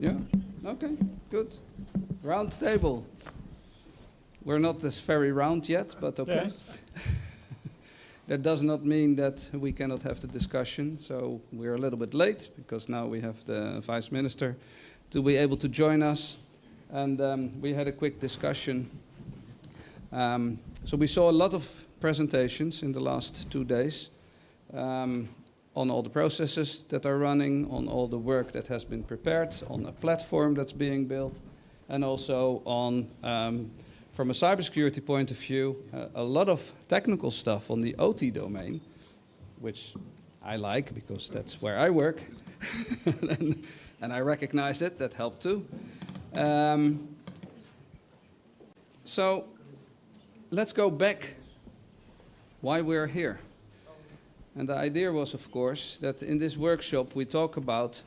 Yeah? Okay, good. Round table. We're not as very round yet, but okay. Yes. That does not mean that we cannot have the discussion. So we're a little bit late because now we have the Vice Minister to be able to join us. And we had a quick discussion. So we saw a lot of presentations in the last 2 days on all the processes that are running, on all the work that has been prepared, on a platform that's being built, and also on, from a cybersecurity point of view, a lot of technical stuff on the OT domain, which I like because that's where I work, and I recognize it, that helped too. So let's go back why we're here. And the idea was, of course, that in this workshop we talk about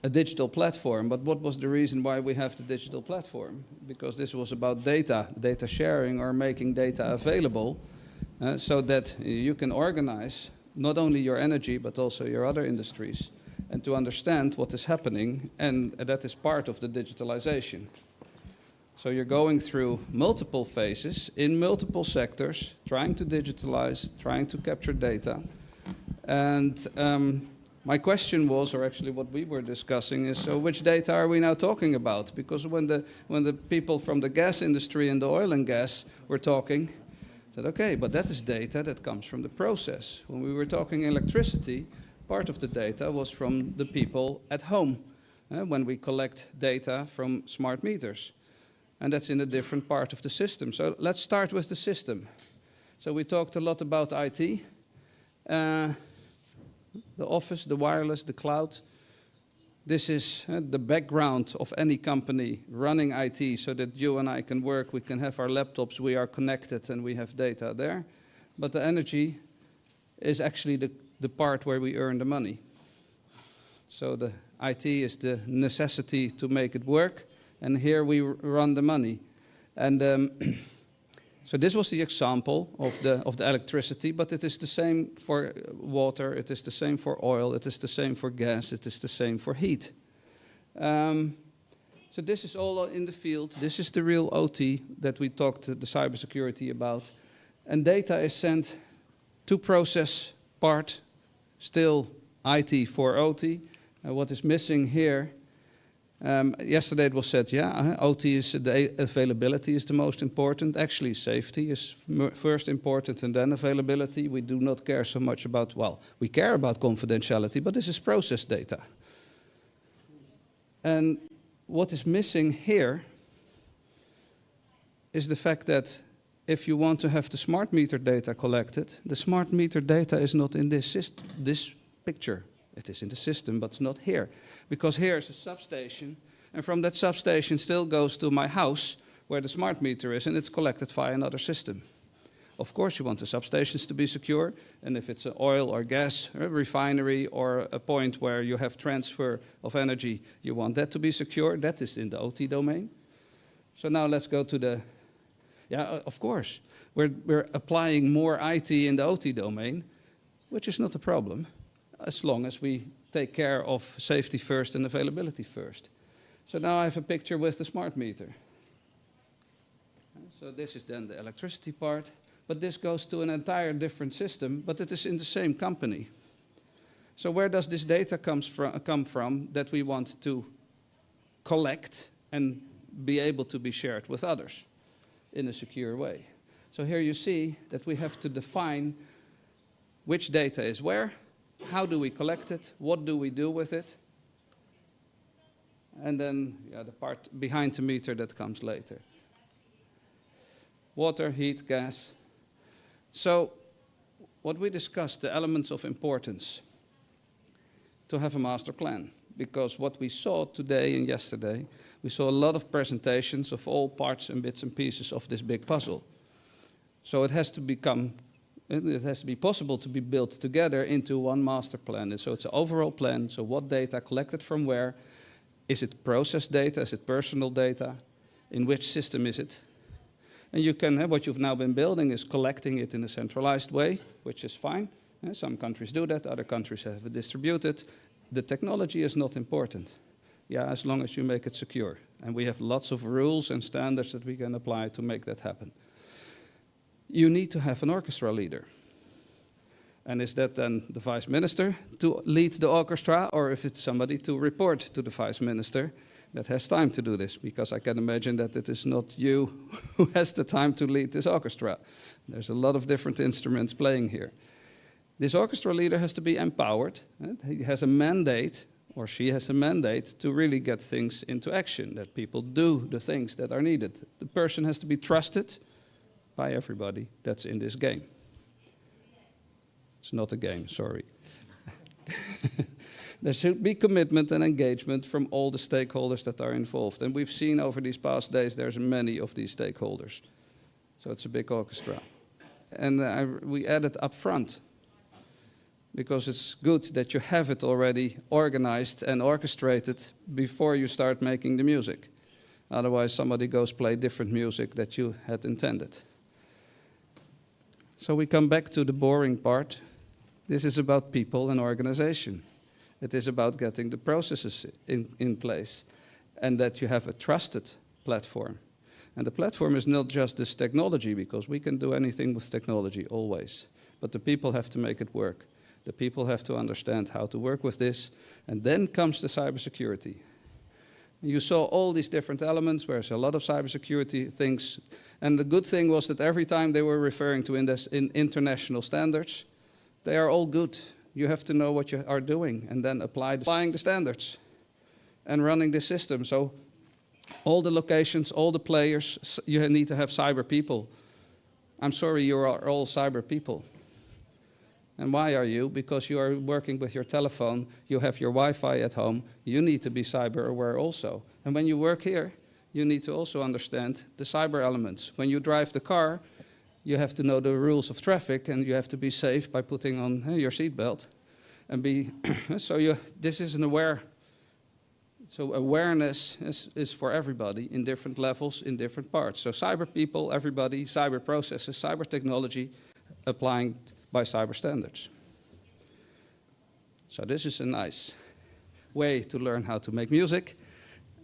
a digital platform. But what was the reason why we have the digital platform? Because this was about data sharing or making data available so that you can organize not only your energy but also your other industries and to understand what is happening, and that is part of the digitalization. So you're going through multiple phases in multiple sectors, trying to digitalize, trying to capture data. And my question was, or actually what we were discussing is, so which data are we now talking about? Because when the people from the gas industry and the oil and gas were talking, I said, okay, but that is data that comes from the process. When we were talking electricity, part of the data was from the people at home, when we collect data from smart meters. And that's in a different part of the system. So let's start with the system. So we talked a lot about IT, the office, the wireless, the cloud. This is the background of any company running IT so that you and I can work, we can have our laptops, we are connected and we have data there. But the energy is actually the part where we earn the money. So the IT is the necessity to make it work. And here we run the money. And so this was the example of the electricity, but it is the same for water, it is the same for oil, it is the same for gas, it is the same for heat. So this is all in the field. This is the real OT that we talked to the cybersecurity about. And data is sent to process part, still IT for OT. What is missing here, yesterday it was said, OT is the availability is the most important. Actually, safety is first important and then availability. We do not care so much about, well, we care about confidentiality, but this is process data. And what is missing here is the fact that if you want to have the smart meter data collected, the smart meter data is not in this picture. It is in the system, but it's not here. Because here is a substation, and from that substation still goes to my house, where the smart meter is, and it's collected via another system. Of course, you want the substations to be secure, and if it's an oil or gas refinery or a point where you have transfer of energy, you want that to be secure. That is in the OT domain. So now let's go to the, of course, we're applying more IT in the OT domain, which is not a problem, as long as we take care of safety first and availability first. So now I have a picture with the smart meter. So this is then the electricity part, but this goes to an entire different system, but it is in the same company. So where does this data come from that we want to collect and be able to be shared with others in a secure way? So here you see that we have to define which data is where, how do we collect it? What do we do with it? And then the part behind the meter that comes later. Water, heat, gas. So what we discussed, the elements of importance to have a master plan. Because what we saw today and yesterday, we saw a lot of presentations of all parts and bits and pieces of this big puzzle. So it has to be possible to be built together into one master plan. And so it's an overall plan. So what data collected from where? Is it process data? Is it personal data? In which system is it? And you can, what you've now been building is collecting it in a centralized way, which is fine. Some countries do that, other countries have it distributed. The technology is not important. Yeah, as long as you make it secure. And we have lots of rules and standards that we can apply to make that happen. You need to have an orchestra leader. And is that then the vice minister to lead the orchestra, or if it's somebody to report to the vice minister that has time to do this? Because I can imagine that it is not you who has the time to lead this orchestra. There's a lot of different instruments playing here. This orchestra leader has to be empowered. He has a mandate, or she has a mandate, to really get things into action, that people do the things that are needed. The person has to be trusted by everybody that's in this game. It's not a game, sorry. There should be commitment and engagement from all the stakeholders that are involved. And we've seen over these past days there's many of these stakeholders. So it's a big orchestra. And we added up front, because it's good that you have it already organized and orchestrated before you start making the music. Otherwise, somebody goes play different music that you had intended. So we come back to the boring part. This is about people and organization. It is about getting the processes in place, and that you have a trusted platform. And the platform is not just this technology, because we can do anything with technology always. But the people have to make it work. The people have to understand how to work with this. And then comes the cybersecurity. You saw all these different elements, where there's a lot of cybersecurity things. And the good thing was that every time they were referring to in international standards, they are all good. You have to know what you are doing and then applying the standards and running the system. So all the locations, all the players, you need to have cyber people. I'm sorry, you are all cyber people. And why are you? Because you are working with your telephone, you have your Wi-Fi at home, you need to be cyber aware also. And when you work here, you need to also understand the cyber elements. When you drive the car, you have to know the rules of traffic, and you have to be safe by putting on your seatbelt. And this is an aware. So awareness is for everybody in different levels, in different parts. So cyber people, everybody, cyber processes, cyber technology, applying by cyber standards. So this is a nice way to learn how to make music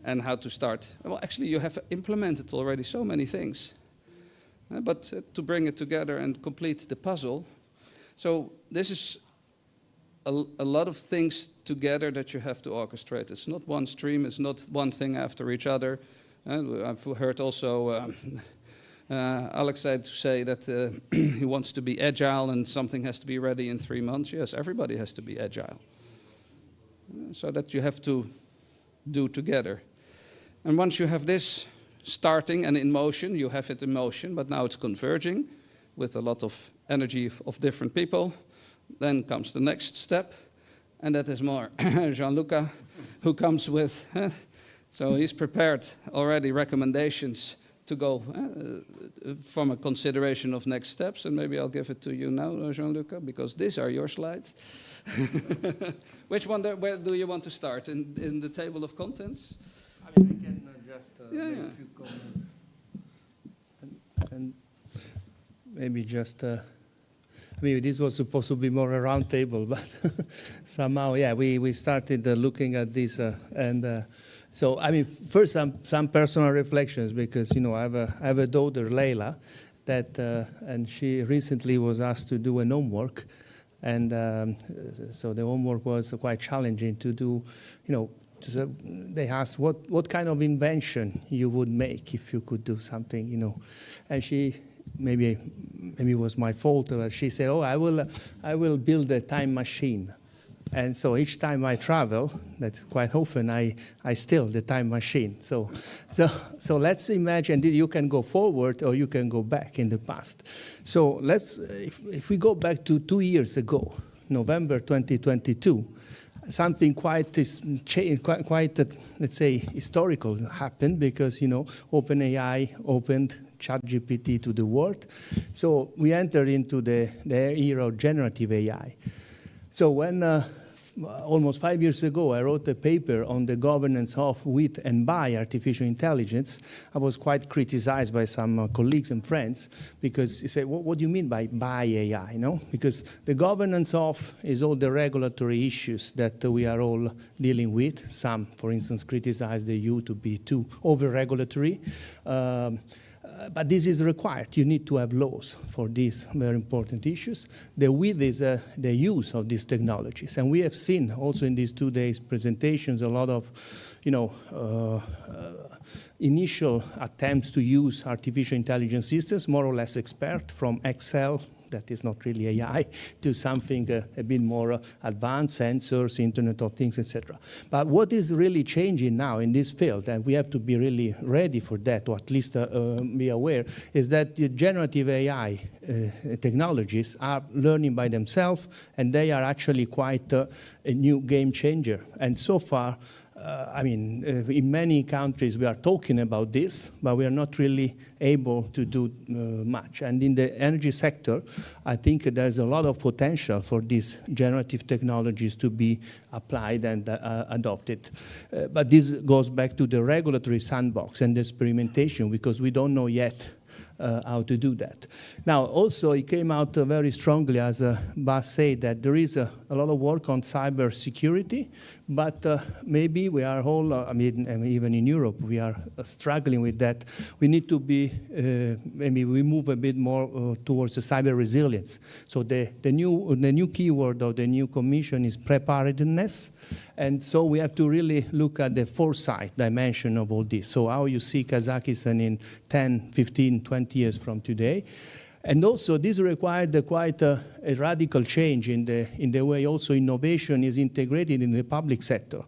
and how to start. Well, actually, you have implemented already so many things. But to bring it together and complete the puzzle. So this is a lot of things together that you have to orchestrate. It's not one stream, it's not one thing after each other. I've heard also Alex say that he wants to be agile and something has to be ready in 3 months. Yes, everybody has to be agile. So that you have to do together. And once you have this starting and in motion, you have it in motion, but now it's converging with a lot of energy of different people. Then comes the next step, and that is more Gianluca, who comes with, so he's prepared already recommendations to go from a consideration of next steps, and maybe I'll give it to you now, Gianluca, because these are your slides. Which one, where do you want to start? In the table of contents? I mean, I can just make a few comments. And maybe just, I mean, this was supposed to be more a round table, but somehow, yeah, we started looking at this. So, I mean, first, some personal reflections, because, you know, I have a daughter, Leila, that, and she recently was asked to do an homework. And so the homework was quite challenging to do, you know. They asked what kind of invention you would make if you could do something, you know. And she, maybe it was my fault, but she said, oh, I will build a time machine. And so each time I travel, that's quite often, I steal the time machine. So let's imagine that you can go forward or you can go back in the past. So if we go back to 2 years ago, November 2022, something quite, let's say, historical happened, because, you know, OpenAI opened ChatGPT to the world. So we entered into the era of generative AI. So when almost 5 years ago, I wrote a paper on the governance of, with, and by artificial intelligence. I was quite criticized by some colleagues and friends because they say, what do you mean by AI? No? Because the governance of is all the regulatory issues that we are all dealing with. Some, for instance, criticize the EU to be too over-regulatory. But this is required. You need to have laws for these very important issues. The with is the use of these technologies. And we have seen also in these 2 days presentations a lot of, initial attempts to use artificial intelligence systems, more or less expert, from Excel, that is not really AI, to something a bit more advanced, sensors, Internet of Things, etc. But what is really changing now in this field, and we have to be really ready for that, or at least be aware, is that the generative AI technologies are learning by themselves, and they are actually quite a new game changer. And so far, in many countries we are talking about this, but we are not really able to do much. And in the energy sector, I think there's a lot of potential for these generative technologies to be applied and adopted. But this goes back to the regulatory sandbox and the experimentation, because we don't know yet how to do that. Now, also, it came out very strongly, as Bas said, that there is a lot of work on cyber security, but maybe we are all, even in Europe, we are struggling with that. We need to be, maybe we move a bit more towards the cyber resilience. So the new keyword of the new commission is preparedness. And so we have to really look at the foresight dimension of all this. So how you see Kazakhstan in 10, 15, 20 years from today. And also this required quite a radical change in the way also innovation is integrated in the public sector.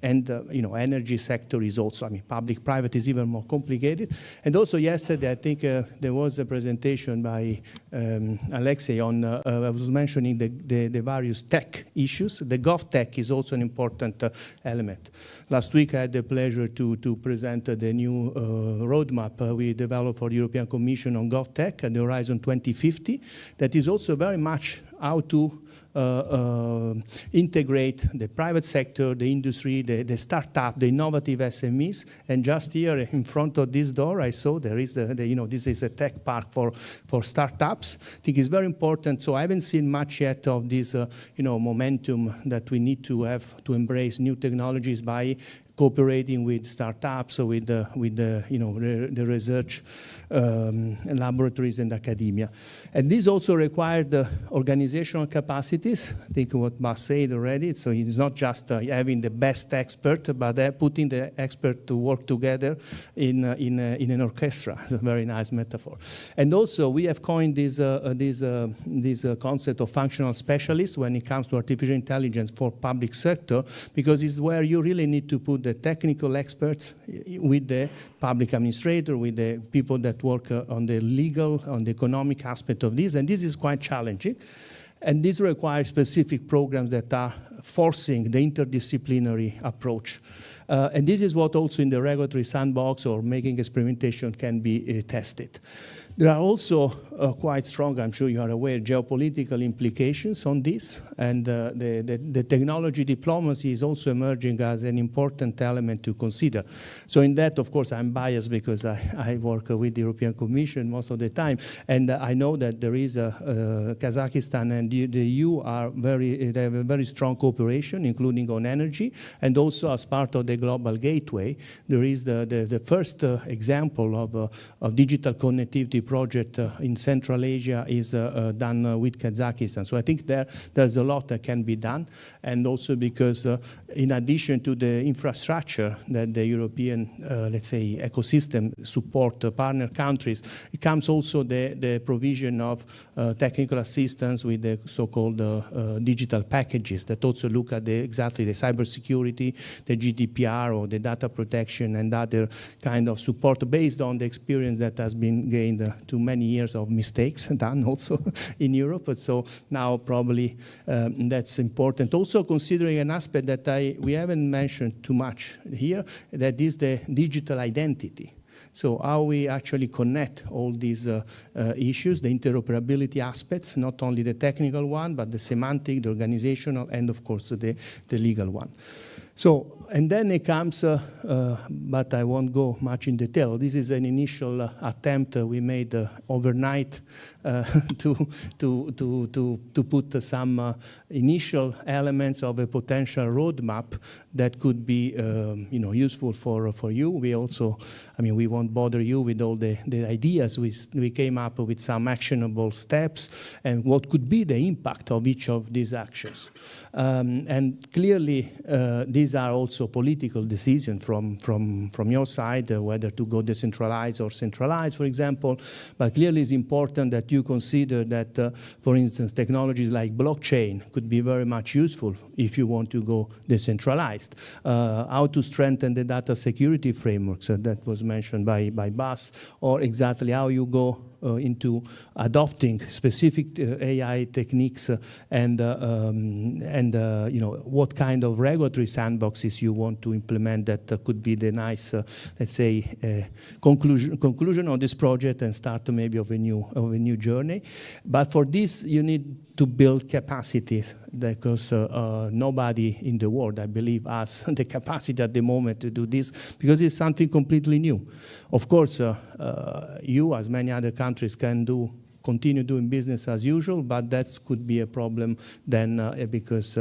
And, energy sector is also, public-private is even more complicated. And also yesterday, I think there was a presentation by Alexei on, I was mentioning the various tech issues. The GovTech is also an important element. Last week, I had the pleasure to present the new roadmap we developed for the European Commission on GovTech at the Horizon 2050. That is also very much how to integrate the private sector, the industry, the startup, the innovative SMEs. And just here in front of this door, I saw there is this is a tech park for startups. I think it's very important. So I haven't seen much yet of this, momentum that we need to have to embrace new technologies by cooperating with startups, or with the research laboratories and academia. And this also required organizational capacities. I think what Bas said already. So it's not just having the best expert, but putting the expert to work together in an orchestra. It's a very nice metaphor. And also we have coined this concept of functional specialists when it comes to artificial intelligence for public sector, because it's where you really need to put the technical experts with the public administrator, with the people that work on the legal, on the economic aspect of this, and this is quite challenging. And this requires specific programs that are forcing the interdisciplinary approach. And this is what also in the regulatory sandbox or making experimentation can be tested. There are also quite strong, I'm sure you are aware, geopolitical implications on this, and the technology diplomacy is also emerging as an important element to consider. So in that, of course, I'm biased because I work with the European Commission most of the time, and I know that there is Kazakhstan and the EU they have a very strong cooperation, including on energy, and also as part of the Global Gateway, there is the first example of digital connectivity project in Central Asia is done with Kazakhstan. So I think there's a lot that can be done, and also because in addition to the infrastructure that the European, let's say, ecosystem support partner countries, it comes also the provision of technical assistance with the so-called digital packages that also look at exactly the cybersecurity, the GDPR or the data protection and other kind of support based on the experience that has been gained to many years of mistakes done also in Europe. But so now probably that's important. Also considering an aspect that we haven't mentioned too much here, that is the digital identity. So how we actually connect all these issues, the interoperability aspects, not only the technical one, but the semantic, the organizational, and of course the legal one. So, and then it comes, but I won't go much in detail. This is an initial attempt we made overnight to put some initial elements of a potential roadmap that could be, useful for you. We also, we won't bother you with all the ideas. We came up with some actionable steps and what could be the impact of each of these actions. And clearly, these are also political decisions from your side, whether to go decentralized or centralized, for example. But clearly, it's important that you consider that, for instance, technologies like blockchain could be very much useful if you want to go decentralized. How to strengthen the data security frameworks that was mentioned by Bas, or exactly how you go into adopting specific AI techniques and what kind of regulatory sandboxes you want to implement that could be the nice, let's say, conclusion of this project and start maybe of a new journey. But for this, you need to build capacities because nobody in the world, I believe, has the capacity at the moment to do this because it's something completely new. Of course, you, as many other countries, can continue doing business as usual, but that could be a problem then because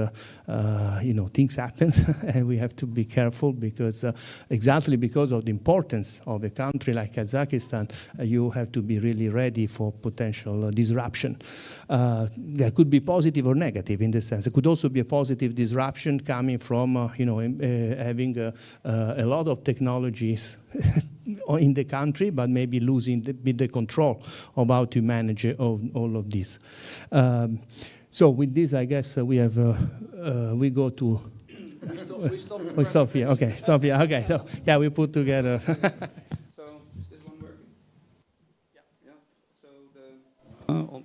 things happen and we have to be careful because exactly because of the importance of a country like Kazakhstan, you have to be really ready for potential disruption. That could be positive or negative in the sense. It could also be a positive disruption coming from having a lot of technologies in the country, but maybe losing the control of how to manage all of this. So with this, I guess we have we go to. We stop here. Okay, stop here. Okay, so yeah, we put together. So is this one working? Yeah. So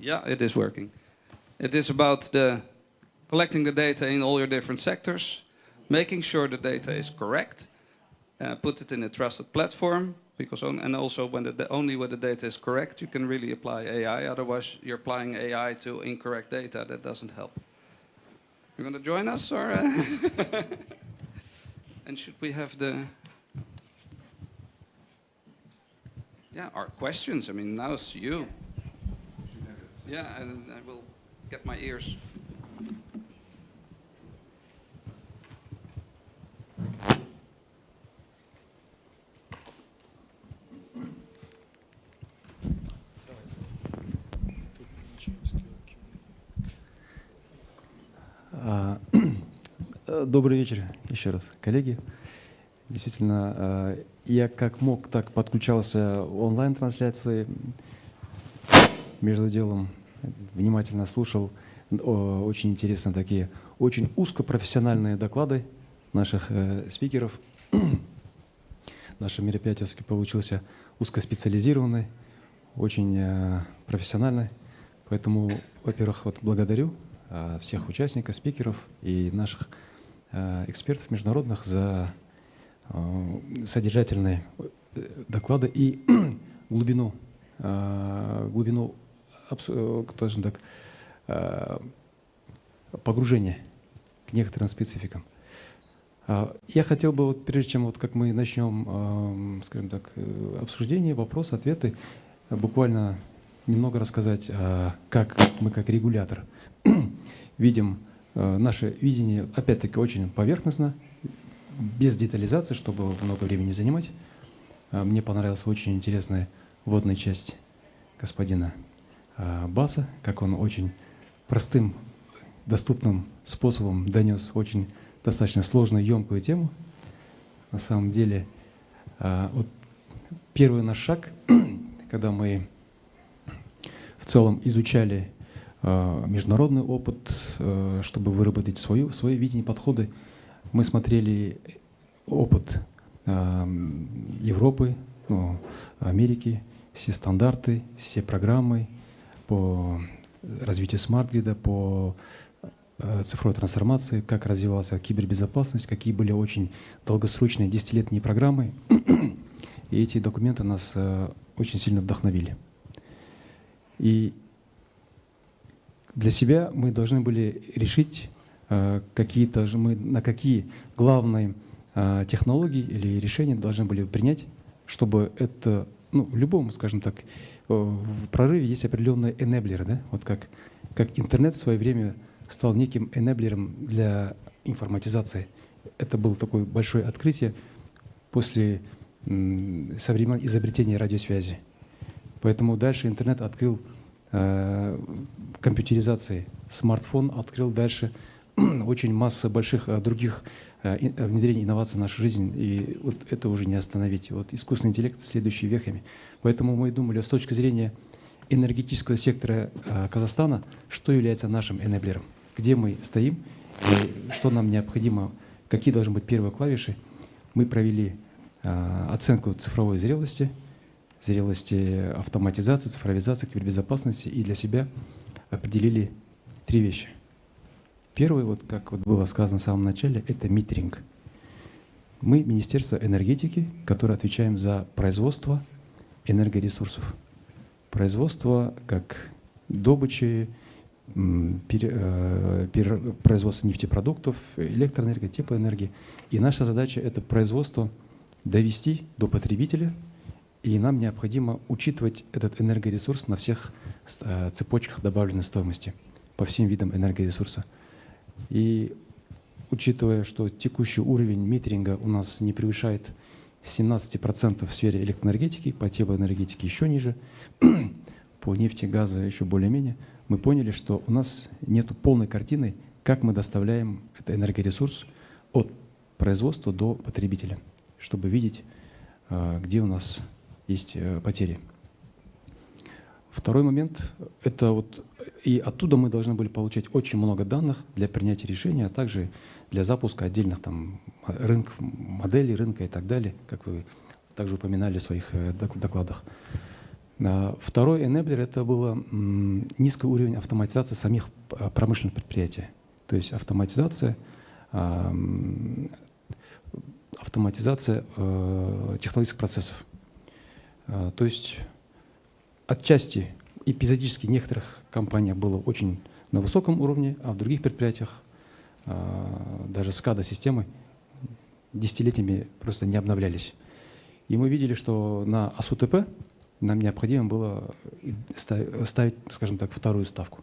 yeah, it is working. It is about collecting the data in all your different sectors, making sure the data is correct. Put it in a trusted platform, because also only when the data is correct, you can really apply AI. Otherwise, you're applying AI to incorrect data. That doesn't help. You're going to join us, or? And should we have our questions? Now it's you. Yeah, and I will get my ears. Добрый вечер еще раз, коллеги. Действительно, я как мог, так подключался в онлайн-трансляции. Между делом внимательно слушал. Очень интересно такие, очень узкопрофессиональные доклады наших спикеров. Наше мероприятие все-таки получился узкоспециализированный, очень профессиональный. Поэтому, во-первых, благодарю всех участников, спикеров и наших экспертов международных за содержательные доклады и глубину, скажем так, погружения к некоторым спецификам. Я хотел бы, прежде чем как мы начнем, скажем так, обсуждение, вопросы, ответы, буквально немного рассказать, как мы как регулятор видим наше видение, опять-таки, очень поверхностно, без детализации, чтобы много времени занимать. Мне понравилась очень интересная вводная часть господина Баса, как он очень простым, доступным способом донес очень достаточно сложную, емкую тему. На самом деле, первый наш шаг, когда мы в целом изучали международный опыт, чтобы выработать свое видение, подходы, мы смотрели опыт Европы, Америки, все стандарты, все программы по развитию смарт-грида, по цифровой трансформации, как развивалась кибербезопасность, какие были очень долгосрочные десятилетние программы. и эти документы нас очень сильно вдохновили. И для себя мы должны были решить, на какие главные технологии или решения должны были принять, чтобы это, в любом, скажем так, в прорыве есть определенные энеблеры, да? Вот как интернет в свое время стал неким энеблером для информатизации. Это было такое большое открытие после со времен изобретения радиосвязи. Поэтому дальше интернет открыл компьютеризации, смартфон открыл дальше очень масса больших других внедрений инноваций в нашу жизнь, и вот это уже не остановить. Вот искусственный интеллект следующий вехами. Поэтому мы думали с точки зрения энергетического сектора Казахстана, что является нашим энеблером, где мы стоим, и что нам необходимо, какие должны быть первые клавиши. Мы провели оценку цифровой зрелости автоматизации, цифровизации, кибербезопасности, и для себя определили 3 вещи. Первый, вот как вот было сказано в самом начале, это метринг. Мы Министерство энергетики, которое отвечаем за производство энергоресурсов. Производство как добычи, производство нефтепродуктов, электроэнергии, теплоэнергии. И наша задача — это производство довести до потребителя, и нам необходимо учитывать этот энергоресурс на всех цепочках добавленной стоимости по всем видам энергоресурса. И учитывая, что текущий уровень метринга у нас не превышает 17% в сфере электроэнергетики, по теплоэнергетике еще ниже, по нефти, газу еще более-менее, мы поняли, что у нас нет полной картины, как мы доставляем этот энергоресурс от производства до потребителя, чтобы видеть, где у нас есть потери. Второй момент — это вот и оттуда мы должны были получать очень много данных для принятия решения, а также для запуска отдельных там рынков, моделей рынка и так далее, как вы также упоминали в своих докладах. Второй enabler — это был низкий уровень автоматизации самих промышленных предприятий. То есть автоматизация технологических процессов. То есть отчасти эпизодически в некоторых компаниях было очень на высоком уровне, а в других предприятиях даже SCADA-системы десятилетиями просто не обновлялись. И мы видели, что на АСУТП нам необходимо было ставить, скажем так, вторую ставку.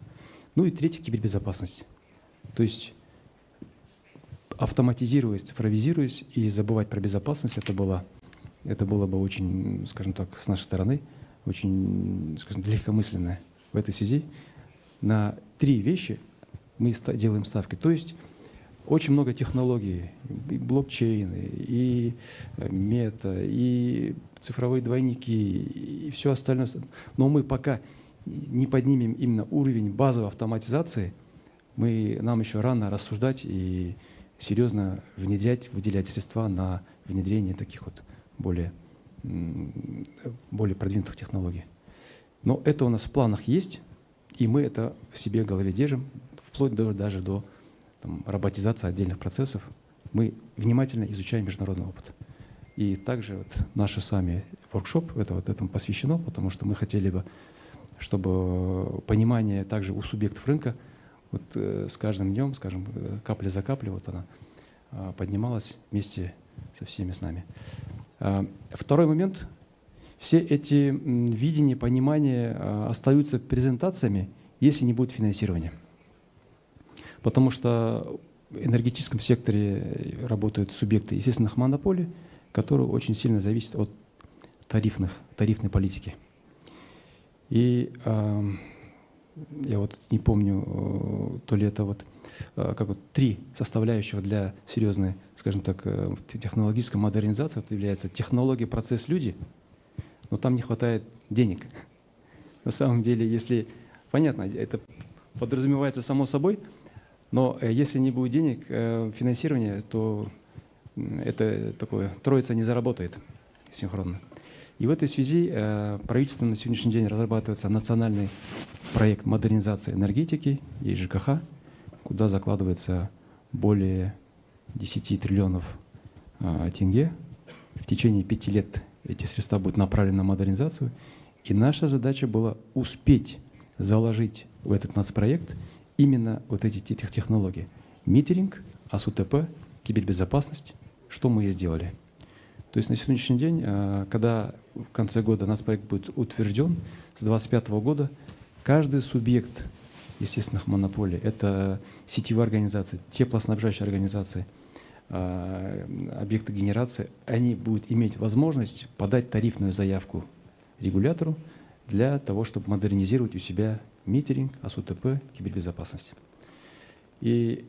Ну и третье — кибербезопасность. То есть автоматизируясь, цифровизируясь и забывать про безопасность, это было бы очень, скажем так, с нашей стороны, очень, скажем, легкомысленное. В этой связи на 3 вещи мы делаем ставки. То есть очень много технологий, и блокчейны, и мета, и цифровые двойники, и все остальное. Но мы пока не поднимем именно уровень базовой автоматизации, нам еще рано рассуждать и серьезно выделять средства на внедрение таких вот более продвинутых технологий. Но это у нас в планах есть, и мы это в себе в голове держим, вплоть даже до роботизации отдельных процессов. Мы внимательно изучаем международный опыт. И также вот наш с вами воркшоп этому посвящено, потому что мы хотели бы, чтобы понимание также у субъектов рынка вот с каждым днем, скажем, капля за каплей, вот она поднималась вместе со всеми с нами. Второй момент. Все эти видения, понимания остаются презентациями, если не будет финансирования. Потому что в энергетическом секторе работают субъекты естественных монополий, которые очень сильно зависят от тарифной политики. И я вот не помню, то ли это как 3 составляющих для серьезной, скажем так, технологической модернизации. Это является технология, процесс, люди, но там не хватает денег. На самом деле, если, понятно, это подразумевается само собой, но если не будет денег, финансирования, то это такое, троица не заработает синхронно. И в этой связи правительством на сегодняшний день разрабатывается национальный проект модернизации энергетики и ЖКХ, куда закладывается более 10 триллионов тенге. В течение 5 лет эти средства будут направлены на модернизацию. И наша задача была успеть заложить в этот нацпроект именно вот эти технологии. Митеринг, АСУТП, кибербезопасность, что мы и сделали. То есть на сегодняшний день, когда в конце года нацпроект будет утвержден, с 2025 года каждый субъект естественных монополий, это сетевые организации, теплоснабжающие организации, объекты генерации, они будут иметь возможность подать тарифную заявку регулятору для того, чтобы модернизировать у себя митеринг, АСУТП, кибербезопасность. И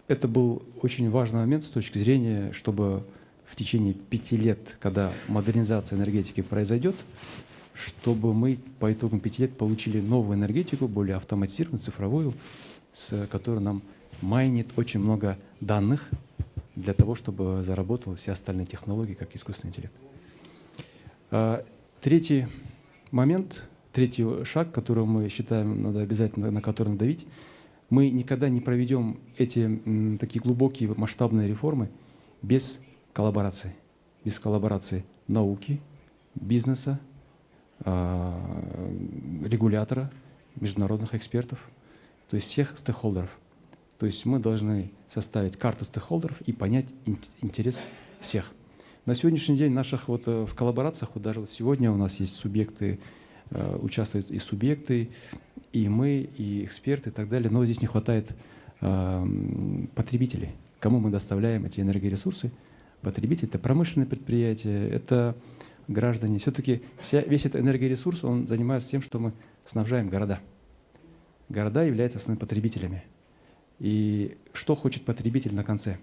это был очень важный момент с точки зрения, чтобы в течение 5 лет, когда модернизация энергетики произойдет, чтобы мы по итогам 5 лет получили новую энергетику, более автоматизированную, цифровую, с которой нам майнит очень много данных для того, чтобы заработал все остальные технологии, как искусственный интеллект. Третий момент, третий шаг, который мы считаем, надо обязательно на который надавить, мы никогда не проведем эти такие глубокие масштабные реформы без коллаборации науки, бизнеса, регулятора, международных экспертов, то есть всех стейкхолдеров. То есть мы должны составить карту стейкхолдеров и понять интерес всех. На сегодняшний день в коллаборациях, вот даже вот сегодня у нас есть субъекты, участвуют и субъекты, и мы, и эксперты и так далее, но здесь не хватает потребителей. Кому мы доставляем эти энергоресурсы? Потребители — это промышленные предприятия, это граждане. Все-таки весь этот энергоресурс, он занимается тем, что мы снабжаем города. Города являются основными потребителями. И что хочет потребитель на конце?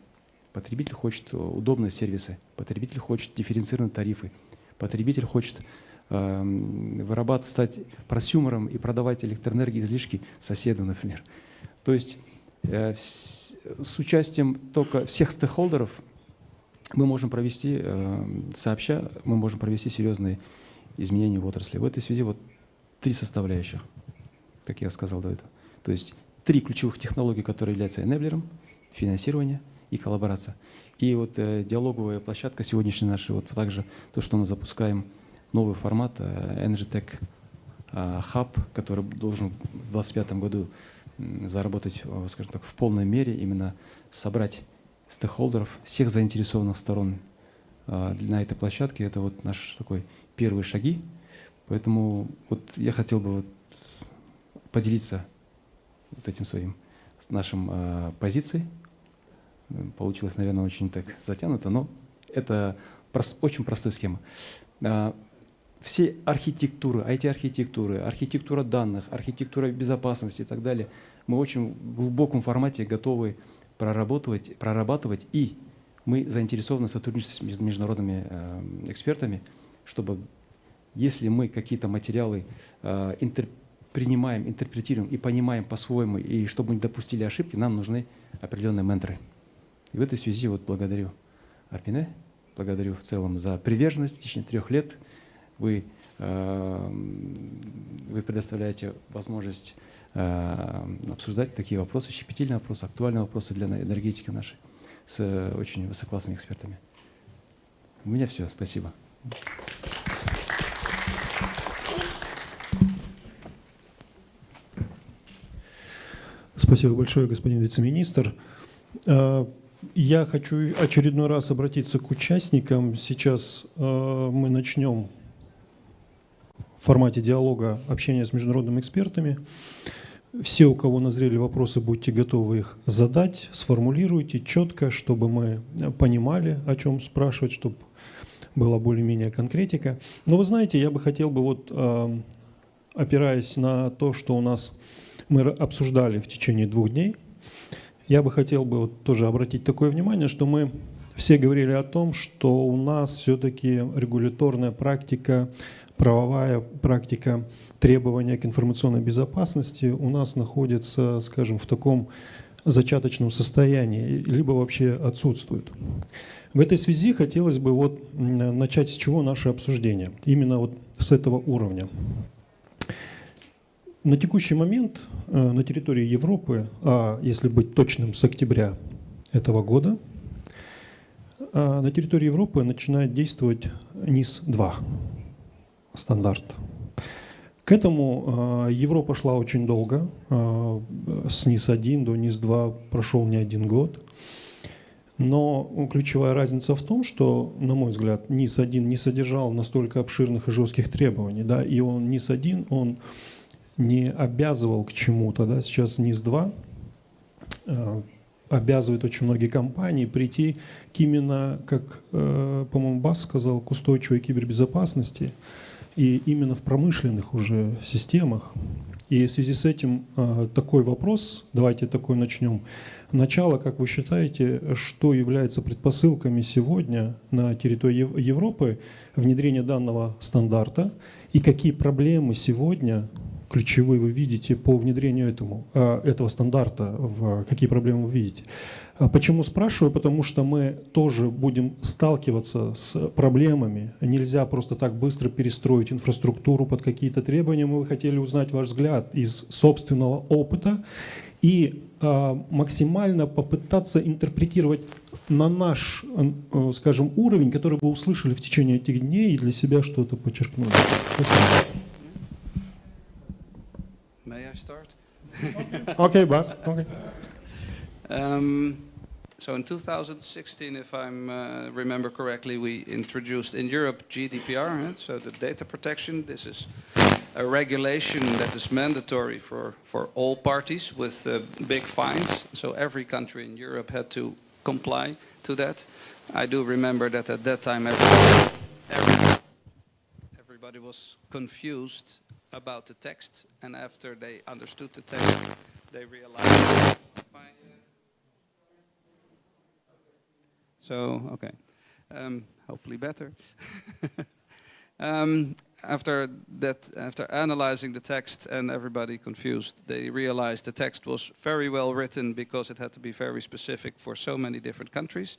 Потребитель хочет удобные сервисы, потребитель хочет дифференцированные тарифы, потребитель хочет стать просюмером и продавать электроэнергию излишки соседу, например. То есть с участием только всех стейкхолдеров мы можем провести, сообща, мы можем провести серьезные изменения в отрасли. В этой связи вот 3 составляющих, как я сказал до этого. То есть 3 ключевых технологии, которые являются энеблером, финансирование и коллаборация. И вот диалоговая площадка сегодняшняя наша, вот также то, что мы запускаем, новый формат EnergyTech Hub, который должен в 2025 году заработать, скажем так, в полной мере, именно собрать стейкхолдеров, всех заинтересованных сторон на этой площадке. Это вот наши такой первые шаги. Поэтому вот я хотел бы поделиться вот этим своим, с нашим позицией. Получилось, наверное, очень так затянуто, но это очень простая схема. Все архитектуры, IT-архитектуры, архитектура данных, архитектура безопасности и так далее, мы в очень глубоком формате готовы прорабатывать, и мы заинтересованы в сотрудничестве с международными экспертами, чтобы, если мы какие-то материалы принимаем, интерпретируем и понимаем по-своему, и чтобы мы не допустили ошибки, нам нужны определенные менторы. И в этой связи вот благодарю Арпине, благодарю в целом за приверженность в течение 3 лет. Вы предоставляете возможность обсуждать такие вопросы, щепетильные вопросы, актуальные вопросы для энергетики нашей с очень высококлассными экспертами. У меня все. Спасибо. Спасибо большое, господин вице-министр. Я хочу очередной раз обратиться к участникам. Сейчас мы начнем в формате диалога общения с международными экспертами. Все, у кого назрели вопросы, будьте готовы их задать, сформулируйте четко, чтобы мы понимали, о чем спрашивать, чтобы была более-менее конкретика. Но вы знаете, я бы хотел бы, опираясь на то, что мы обсуждали в течение 2 дней, я бы хотел тоже обратить такое внимание, что мы все говорили о том, что у нас все-таки регуляторная практика, правовая практика требования к информационной безопасности у нас находится, скажем, в таком зачаточном состоянии, либо вообще отсутствует. В этой связи хотелось бы начать с чего наше обсуждение, именно с этого уровня. На текущий момент на территории Европы, если быть точным, с октября этого года, на территории Европы начинает действовать НИС-2 стандарт. К этому Европа шла очень долго. С НИС-1 до НИС-2 прошел не один год. Но ключевая разница в том, что, на мой взгляд, НИС-1 не содержал настолько обширных и жестких требований. Да, и НИС-1 он не обязывал к чему-то. Да. Сейчас НИС-2 обязывает очень многие компании прийти к именно, как, по-моему, Бас сказал, к устойчивой кибербезопасности, и именно в промышленных уже системах. И в связи с этим такой вопрос, давайте такой начнем. Начало, как вы считаете, что является предпосылками сегодня на территории Европы внедрения данного стандарта, и какие проблемы сегодня ключевые вы видите по внедрению этого стандарта, какие проблемы вы видите? Почему спрашиваю? Потому что мы тоже будем сталкиваться с проблемами. Нельзя просто так быстро перестроить инфраструктуру под какие-то требования. Мы бы хотели узнать ваш взгляд из собственного опыта и максимально попытаться интерпретировать на наш, скажем, уровень, который вы услышали в течение этих дней, и для себя что-то подчеркнули. Спасибо. May I start? Окей, Бас. Okay. So in 2016, if I remember correctly, we introduced in Europe GDPR, so the data protection. This is a regulation that is mandatory for all parties with big fines. So every country in Europe had to comply to that. I do remember that at that time everybody was confused about the text, and after they understood the text, they realized. So, okay, hopefully better. After analyzing the text and everybody confused, they realized the text was very well written because it had to be very specific for so many different countries.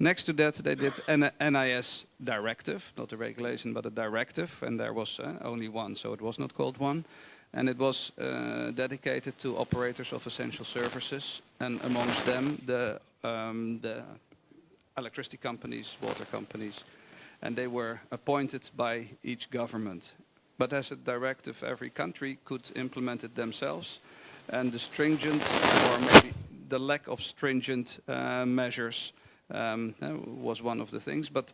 Next to that, they did an NIS directive, not a regulation, but a directive, and there was only one, so it was not called one. And it was dedicated to operators of essential services, and amongst them the electricity companies, water companies, and they were appointed by each government. But as a directive, every country could implement it themselves, and the stringent, or maybe the lack of stringent measures was one of the things. But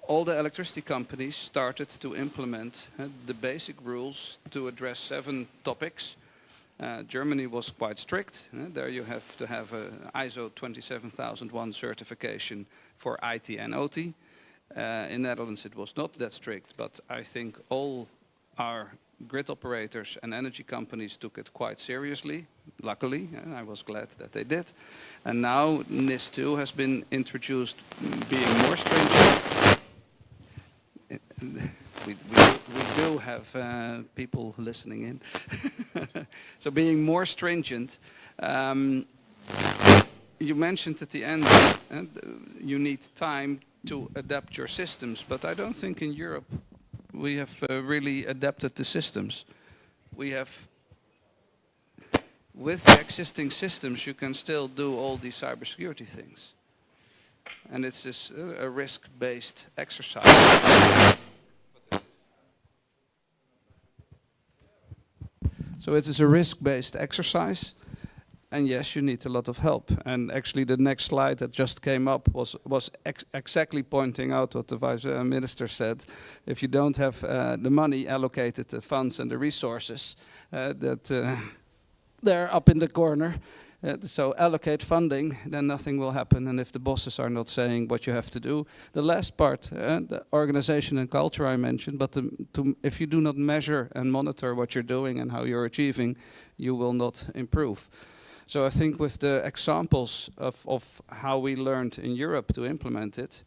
all the electricity companies started to implement the basic rules to address 7 topics. Germany was quite strict. There you have to have an ISO 27001 certification for IT and OT. In Netherlands it was not that strict, but I think all our grid operators and energy companies took it quite seriously, luckily. I was glad that they did. And now NIS2 has been introduced, being more stringent. We do have people listening in. So being more stringent, you mentioned at the end you need time to adapt your systems, but I don't think in Europe we have really adapted the systems. We have, with the existing systems, you can still do all these cybersecurity things. And it's just a risk-based exercise. So it is a risk-based exercise, and yes, you need a lot of help. And actually the next slide that just came up was exactly pointing out what the Vice Minister said. If you don't have the money allocated, the funds and the resources, they're up in the corner. So allocate funding, then nothing will happen. And if the bosses are not saying what you have to do, the last part, the organization and culture I mentioned, but if you do not measure and monitor what you're doing and how you're achieving, you will not improve. So I think with the examples of how we learned in Europe to implement it,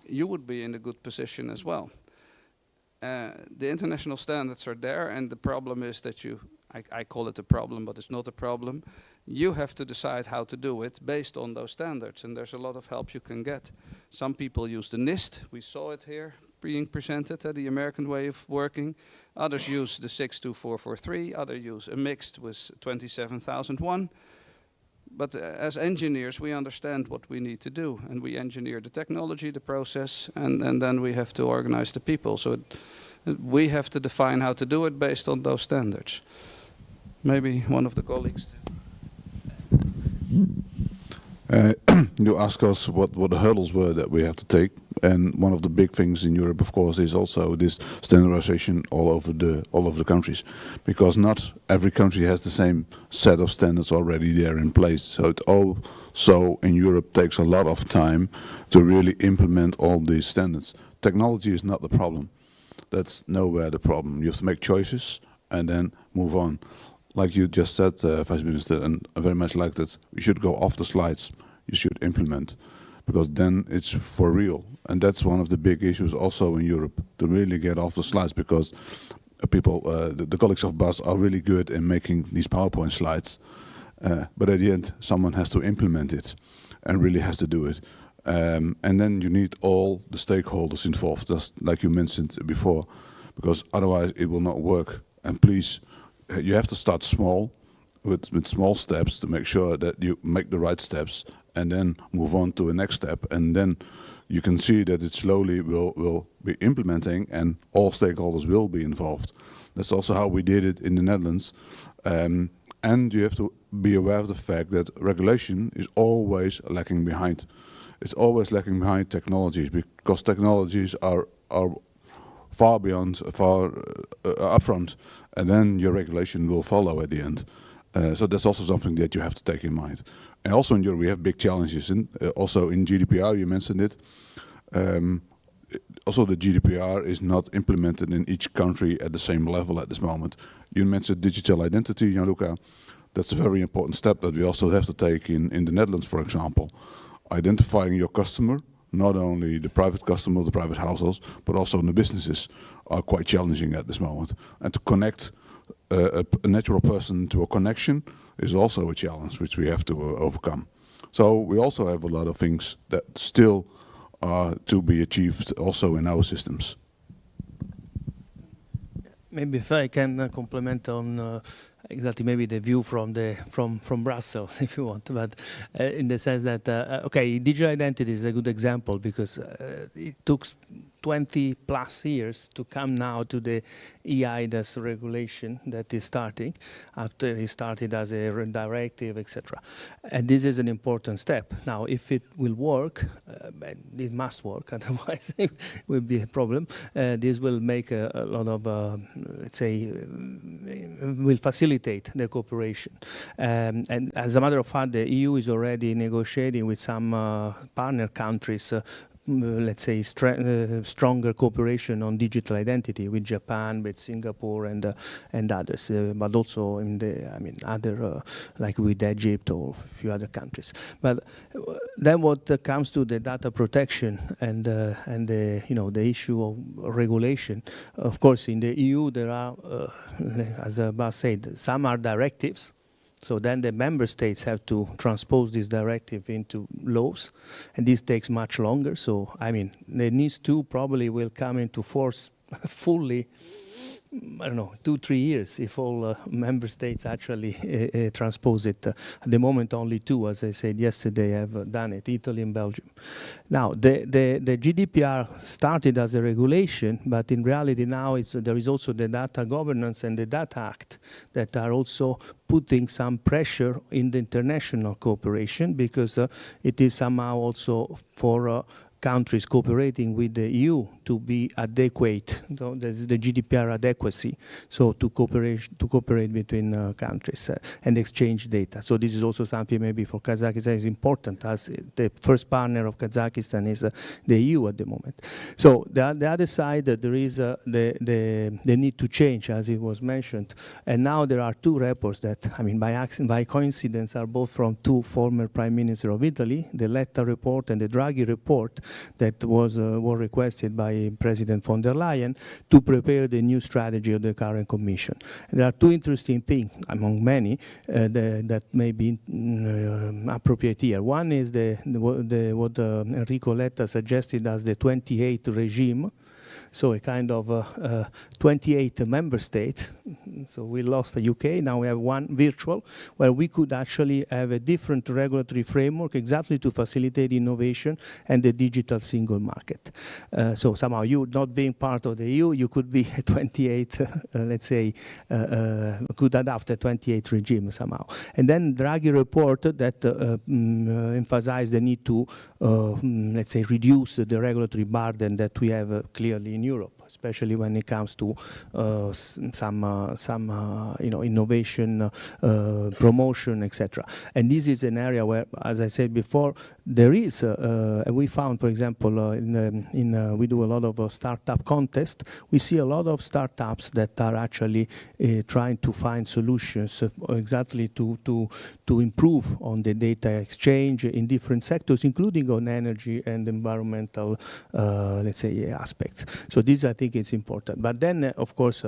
you would be in a good position as well. The international standards are there, and the problem is that I call it a problem, but it's not a problem. You have to decide how to do it based on those standards, and there's a lot of help you can get. Some people use the NIST. We saw it here being presented, the American way of working. Others use the 62443. Others use a mixed with 27001. but as engineers, we understand what we need to do, and we engineer the technology, the process, and then we have to organize the people. So we have to define how to do it based on those standards. Maybe one of the colleagues. You ask us what the hurdles were that we have to take, and one of the big things in Europe, of course, is also this standardization all over the countries, because not every country has the same set of standards already there in place. So it also in Europe takes a lot of time to really implement all these standards. Technology is not the problem. That's nowhere the problem. You have to make choices and then move on. Like you just said, Vice Minister, and I very much like that, we should go off the slides. You should implement, because then it's for real. And that's one of the big issues also in Europe, to really get off the slides, because people, the colleagues of BAS are really good in making these PowerPoint slides. But at the end, someone has to implement it and really has to do it. And then you need all the stakeholders involved, just like you mentioned before, because otherwise it will not work. And please, you have to start small, with small steps, to make sure that you make the right steps and then move on to the next step. And then you can see that it slowly will be implementing, and all stakeholders will be involved. That's also how we did it in the Netherlands. And you have to be aware of the fact that regulation is always lagging behind. It's always lagging behind technologies, because technologies are far upfront, and then your regulation will follow at the end. So that's also something that you have to take in mind. And also in Europe, we have big challenges. Also in GDPR, you mentioned it. Also, the GDPR is not implemented in each country at the same level at this moment. You mentioned digital identity, Gianluca. That's a very important step that we also have to take in the Netherlands, for example. Identifying your customer, not only the private customer, the private households, but also the businesses, are quite challenging at this moment. And to connect a natural person to a connection is also a challenge which we have to overcome. So we also have a lot of things that still are to be achieved also in our systems. Maybe if I can complement on exactly maybe the view from Brussels, if you want, but in the sense that okay, digital identity is a good example, because it took 20 plus years to come now to the eIDAS regulation that is starting, after it started as a directive, etc. And this is an important step. Now, if it will work, it must work, otherwise it will be a problem. This will make a lot of, let's say, will facilitate the cooperation. And as a matter of fact, the EU is already negotiating with some partner countries let's say, stronger cooperation on digital identity with Japan, with Singapore, and others, but also in the, other like with Egypt or a few other countries. But then, what comes to the data protection and the the issue of regulation, of course, in the EU there are, as Bas said, some are directives. So then the member states have to transpose this directive into laws, and this takes much longer. So, the NIS 2 probably will come into force fully, I don't know, 2-3 years if all member states actually transpose it. At the moment, only 2, as I said yesterday, have done it, Italy and Belgium. Now, the GDPR started as a regulation, but in reality now there is also the Data Governance and the Data Act that are also putting some pressure in the international cooperation, because it is somehow also for countries cooperating with the EU to be adequate. So there's the GDPR adequacy, so to cooperate between countries and exchange data. So this is also something maybe for Kazakhstan is important, as the first partner of Kazakhstan is the EU at the moment. So the other side, there is the need to change, as it was mentioned. And now there are 2 reports that, by coincidence, are both from 2 former Prime Ministers of Italy, the Letta report and the Draghi report, that was requested by President von der Leyen to prepare the new strategy of the current Commission. There are 2 interesting things among many that may be appropriate here. One is what Enrico Letta suggested as the 28 regime. So a kind of 28 member state, so we lost the UK. Now we have one virtual, where we could actually have a different regulatory framework exactly to facilitate innovation and the digital single market. So somehow you not being part of the EU, you could be a 28, let's say, could adopt a 28 regime somehow. And then Draghi reported that emphasized the need to, let's say, reduce the regulatory burden that we have clearly in Europe, especially when it comes to some innovation, promotion, etc. And this is an area where, as I said before, there is, we found, for example, we do a lot of startup contests. We see a lot of startups that are actually trying to find solutions exactly to improve on the data exchange in different sectors, including on energy and environmental, let's say, aspects. So this, I think, is important. But then, of course,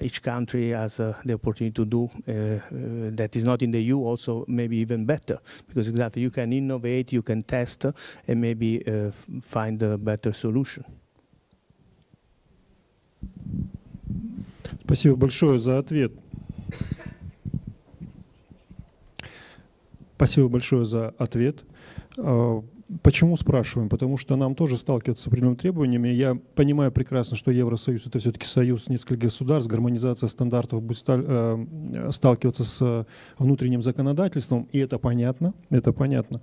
each country has the opportunity to do that is not in the EU also maybe even better, because exactly you can innovate, you can test, and maybe find a better solution. Спасибо большое за ответ. Спасибо большое за ответ. Почему спрашиваем? Потому что нам тоже сталкиваться с определенными требованиями. Я понимаю прекрасно, что Евросоюз — это все-таки союз нескольких государств, гармонизация стандартов будет сталкиваться с внутренним законодательством, и это понятно, это понятно.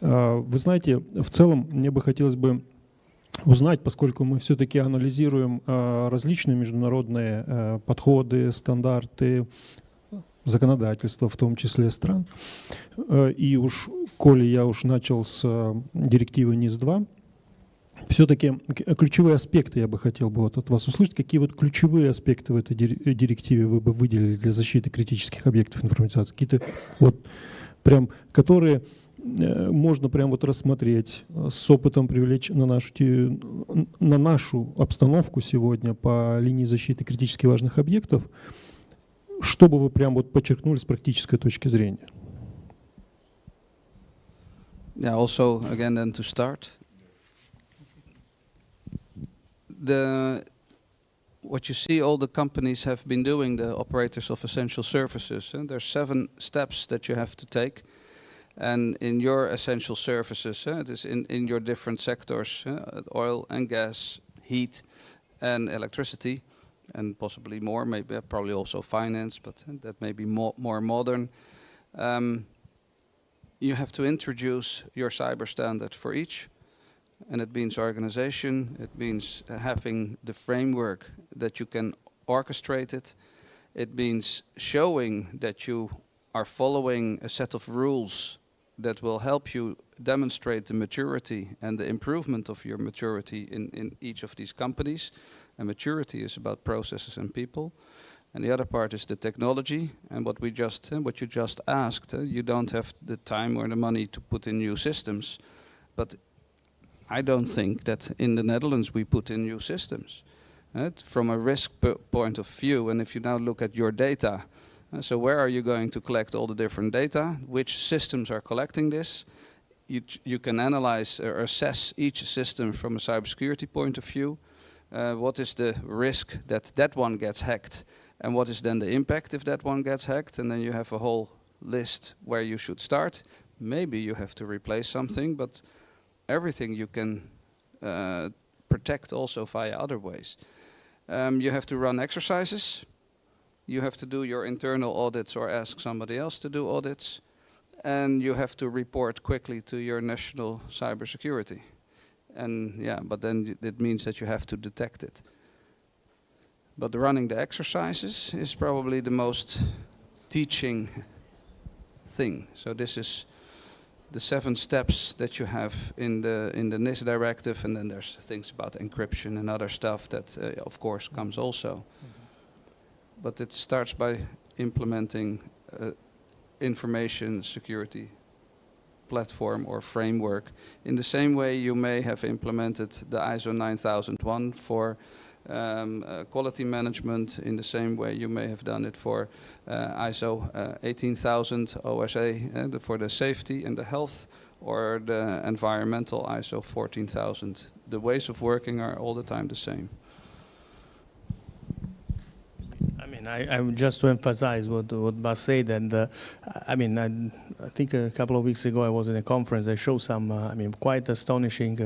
Вы знаете, в целом мне бы хотелось бы узнать, поскольку мы все-таки анализируем различные международные подходы, стандарты, законодательства, в том числе стран. И уж, коли я уж начал с директивы НИС-2, все-таки ключевые аспекты я бы хотел бы от вас услышать. Какие вот ключевые аспекты в этой директиве вы бы выделили для защиты критических объектов информатизации? Какие-то вот прям, которые можно прям вот рассмотреть, с опытом привлечь на нашу обстановку сегодня по линии защиты критически важных объектов, что бы вы прям вот подчеркнули с практической точки зрения? Yeah, also, again, then to start, what you see all the companies have been doing, the operators of essential services, and there's 7 steps that you have to take. And in your essential services, it is in your different sectors, oil and gas, heat and electricity, and possibly more, maybe probably also finance, but that may be more modern. You have to introduce your cyber standard for each, and it means organization, it means having the framework that you can orchestrate it. It means showing that you are following a set of rules that will help you demonstrate the maturity and the improvement of your maturity in each of these companies. And maturity is about processes and people. And the other part is the technology. And what you just asked, you don't have the time or the money to put in new systems. But I don't think that in the Netherlands we put in new systems. From a risk point of view, and if you now look at your data, so where are you going to collect all the different data? Which systems are collecting this? You can analyze or assess each system from a cybersecurity point of view. What is the risk that one gets hacked? And what is then the impact if that one gets hacked? And then you have a whole list where you should start. Maybe you have to replace something, but everything you can protect also via other ways. You have to run exercises. You have to do your internal audits or ask somebody else to do audits. And you have to report quickly to your national cybersecurity. And yeah, but then it means that you have to detect it. But running the exercises is probably the most teaching thing. So this is the 7 steps that you have in the NIS directive, and then there's things about encryption and other stuff that of course comes also. But it starts by implementing information security platform or framework. In the same way you may have implemented the ISO 9001 for quality management, in the same way you may have done it for ISO 18000 OSA for the safety and the health, or the environmental ISO 14000. The ways of working are all the time the same. I mean, I would just to emphasize what Bas said, and I mean, I think a couple of weeks ago I was in a conference. I showed some, I mean, quite astonishing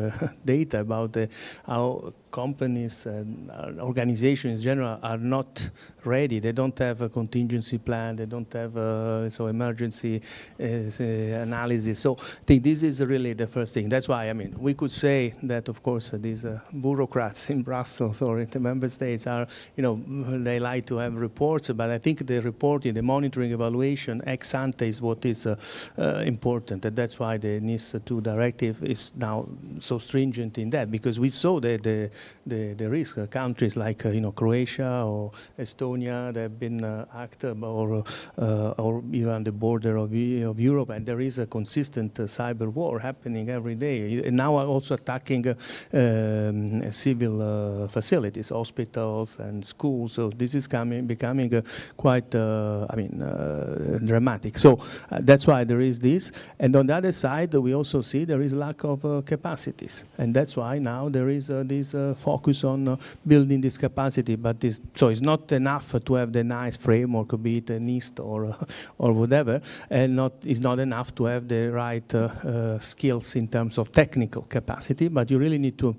data about how companies and organizations in general are not ready. They don't have a contingency plan. They don't have so emergency analysis. So I think this is really the first thing. That's why, I mean, we could say that, of course, these bureaucrats in Brussels or in the member states are, you know, they like to have reports, but I think the reporting, the monitoring, evaluation, ex ante is what is important. And that's why the NIS 2 directive is now so stringent in that, because we saw the risk. Countries like, you know, Croatia or Estonia, they have been active, or even on the border of Europe, and there is a consistent cyber war happening every day. And now also attacking civil facilities, hospitals and schools. So this is becoming quite, I mean, dramatic. So that's why there is this. And on the other side, we also see there is lack of capacities. And that's why now there is this focus on building this capacity. But so it's not enough to have the nice framework, be it a NIST or whatever, and it's not enough to have the right skills in terms of technical capacity, but you really need to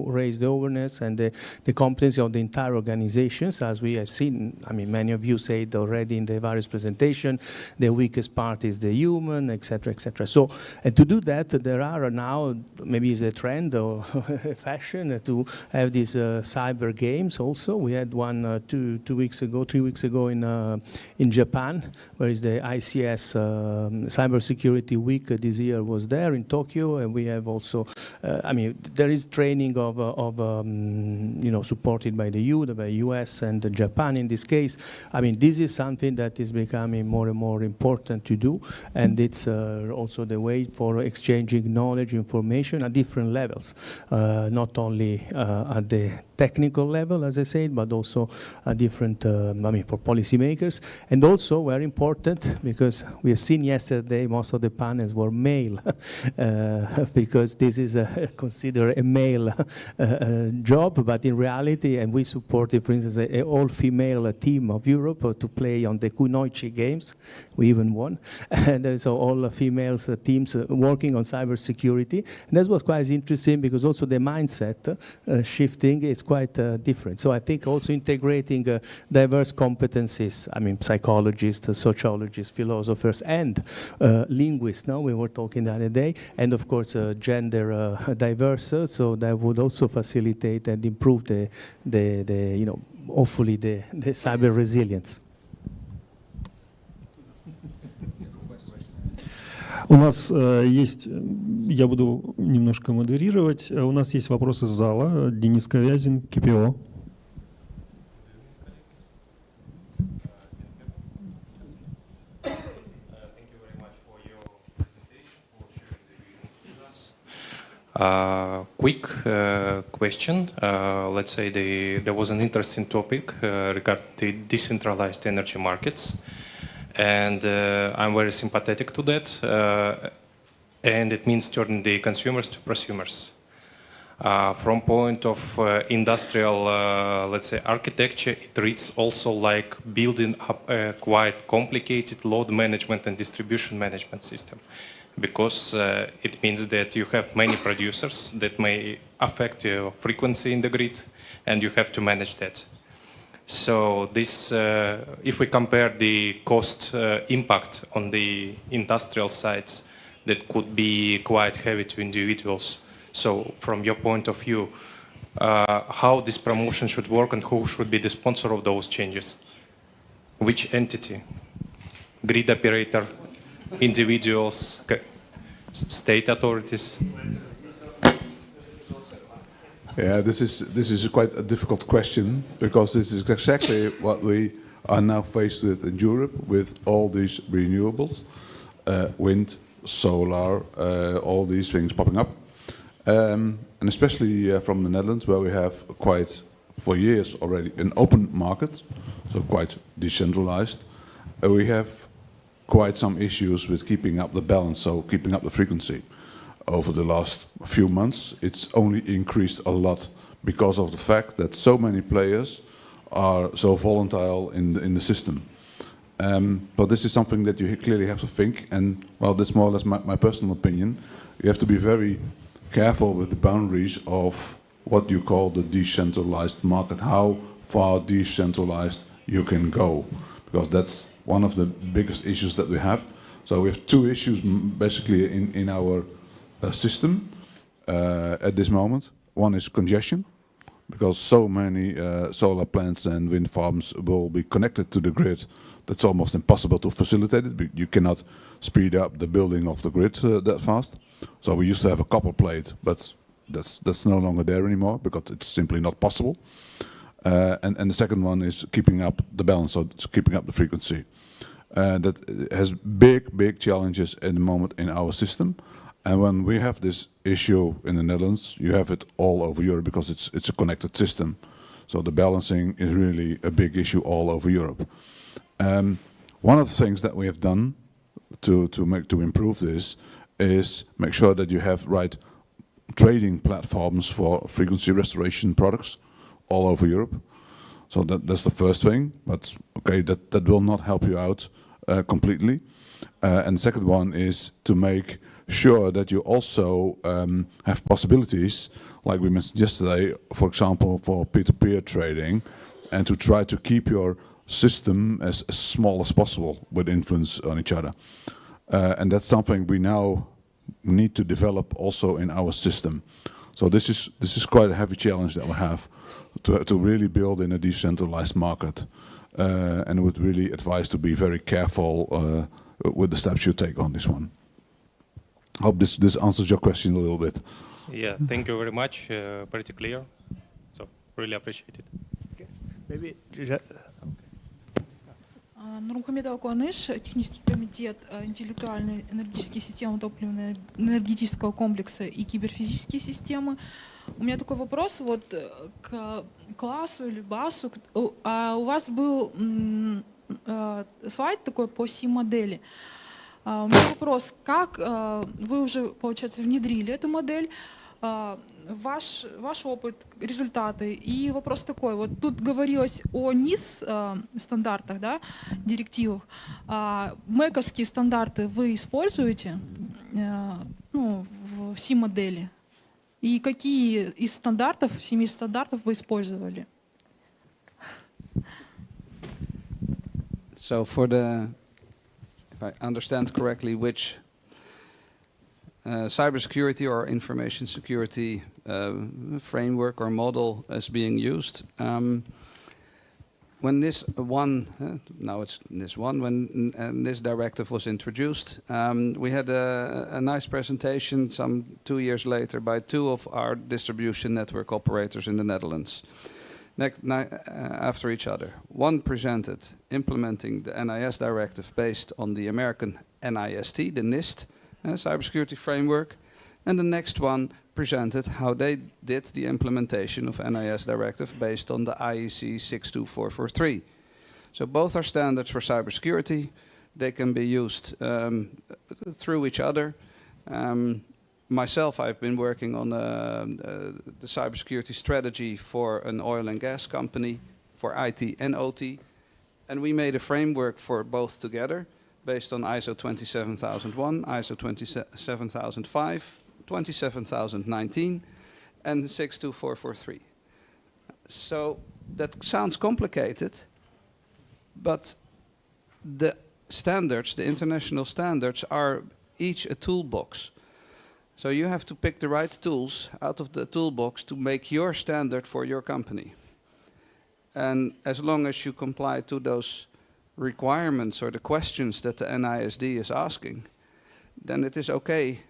raise the awareness and the competency of the entire organizations, as we have seen. I mean, many of you said already in the various presentations, the weakest part is the human, et cetera, et cetera. So, and to do that, there are now, maybe it's a trend or a fashion to have these cyber games also. We had one 3 weeks ago in Japan, where is the ICS Cybersecurity Week this year was there in Tokyo, and we have also, I mean, there is training of you know, supported by the EU, by US and Japan in this case. I mean, this is something that is becoming more and more important to do, and it's also the way for exchanging knowledge, information at different levels, not only at the technical level, as I said, but also a different, I mean, for policymakers. And also very important, because we have seen yesterday most of the panels were male, because this is considered a male job, but in reality, and we supported, for instance, an all-female team of Europe to play on the Kunoichi games. We even won. And so all females teams working on cybersecurity. And that was quite interesting, because also the mindset shifting is quite different. So I think also integrating diverse competencies, I mean, psychologists, sociologists, philosophers, and linguists. No, we were talking the other day, and of course gender diverse. So that would also facilitate and improve the you know, hopefully the cyber resilience. У нас есть, я буду немножко модерировать, у нас есть вопросы из зала. Денис Ковязин, КПО. Quick question. Let's say there was an interesting topic regarding the decentralized energy markets. And I'm very sympathetic to that. And it means turning the consumers to prosumers. From point of industrial, let's say, architecture, it reads also like building up a quite complicated load management and distribution management system. Because it means that you have many producers that may affect your frequency in the grid, and you have to manage that. So this, if we compare the cost impact on the industrial sites, that could be quite heavy to individuals. So from your point of view, how this promotion should work and who should be the sponsor of those changes? Which entity? Grid operator, individuals, state authorities? Yeah, this is quite a difficult question, because this is exactly what we are now faced with in Europe, with all these renewables, wind, solar, all these things popping up. And especially from the Netherlands, where we have quite, for years already, an open market, so quite decentralized. We have quite some issues with keeping up the balance, so keeping up the frequency. Over the last few months, it's only increased a lot because of the fact that so many players are so volatile in the system. But this is something that you clearly have to think, and well, that's more or less my personal opinion. You have to be very careful with the boundaries of what you call the decentralized market, how far decentralized you can go, because that's one of the biggest issues that we have. So we have two issues basically in our system at this moment. One is congestion, because so many solar plants and wind farms will be connected to the grid that's almost impossible to facilitate it. You cannot speed up the building of the grid that fast. So we used to have a copper plate, but that's no longer there anymore because it's simply not possible. And the second one is keeping up the balance, so it's keeping up the frequency. That has big challenges at the moment in our system. And when we have this issue in the Netherlands, you have it all over Europe because it's a connected system. So the balancing is really a big issue all over Europe. One of the things that we have done to improve this is make sure that you have right trading platforms for frequency restoration products all over Europe. So that's the first thing, but okay, that will not help you out completely. And the second one is to make sure that you also have possibilities, like we mentioned yesterday, for example, for peer-to-peer trading, and to try to keep your system as small as possible with influence on each other. And that's something we now need to develop also in our system. So this is quite a heavy challenge that we have to really build in a decentralized market. And I would really advise to be very careful with the steps you take on this one. Hope this answers your question a little bit. Yeah, thank you very much. Pretty clear. So really appreciate it. Maybe. Нурмухамедова Куаныш, технический комитет интеллектуальной энергетические системы топливно-энергетического комплекса и киберфизические системы. У меня такой вопрос вот к классу или басу. У вас был слайд такой по C-модели. У меня вопрос, как вы уже, получается, внедрили эту модель, ваш опыт, результаты. И вопрос такой, вот тут говорилось о НИС стандартах, да, директивах. Мэковские стандарты вы используете в C-модели? И какие из стандартов, 7 стандартов вы использовали? So if I understand correctly, which cybersecurity or information security framework or model is being used. When this one, now it's this one, when this directive was introduced, we had a nice presentation some 2 years later by 2 of our distribution network operators in the Netherlands. After each other. One presented implementing the NIS directive based on the American NIST, the NIST cybersecurity framework, and the next one presented how they did the implementation of NIS directive based on the IEC 62443. So both are standards for cybersecurity. They can be used through each other. Myself, I've been working on the cybersecurity strategy for an oil and gas company for IT and OT. And we made a framework for both together based on ISO 27001, ISO 27005, 27019, and 62443. So that sounds complicated, but the standards, the international standards, are each a toolbox. So you have to pick the right tools out of the toolbox to make your standard for your company. And as long as you comply to those requirements or the questions that the NISD is asking, then it is okay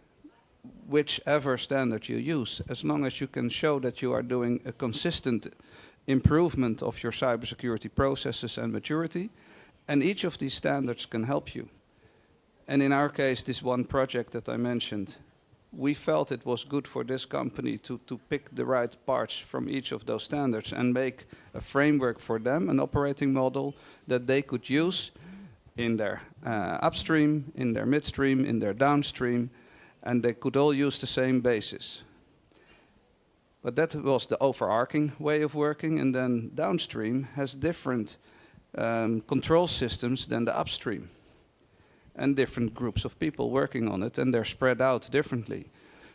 whichever standard you use, as long as you can show that you are doing a consistent improvement of your cybersecurity processes and maturity. And each of these standards can help you. And in our case, this one project that I mentioned, we felt it was good for this company to pick the right parts from each of those standards and make a framework for them, an operating model that they could use in their upstream, in their midstream, in their downstream, and they could all use the same basis. But that was the overarching way of working, and then downstream has different control systems than the upstream, and different groups of people working on it, and they're spread out differently.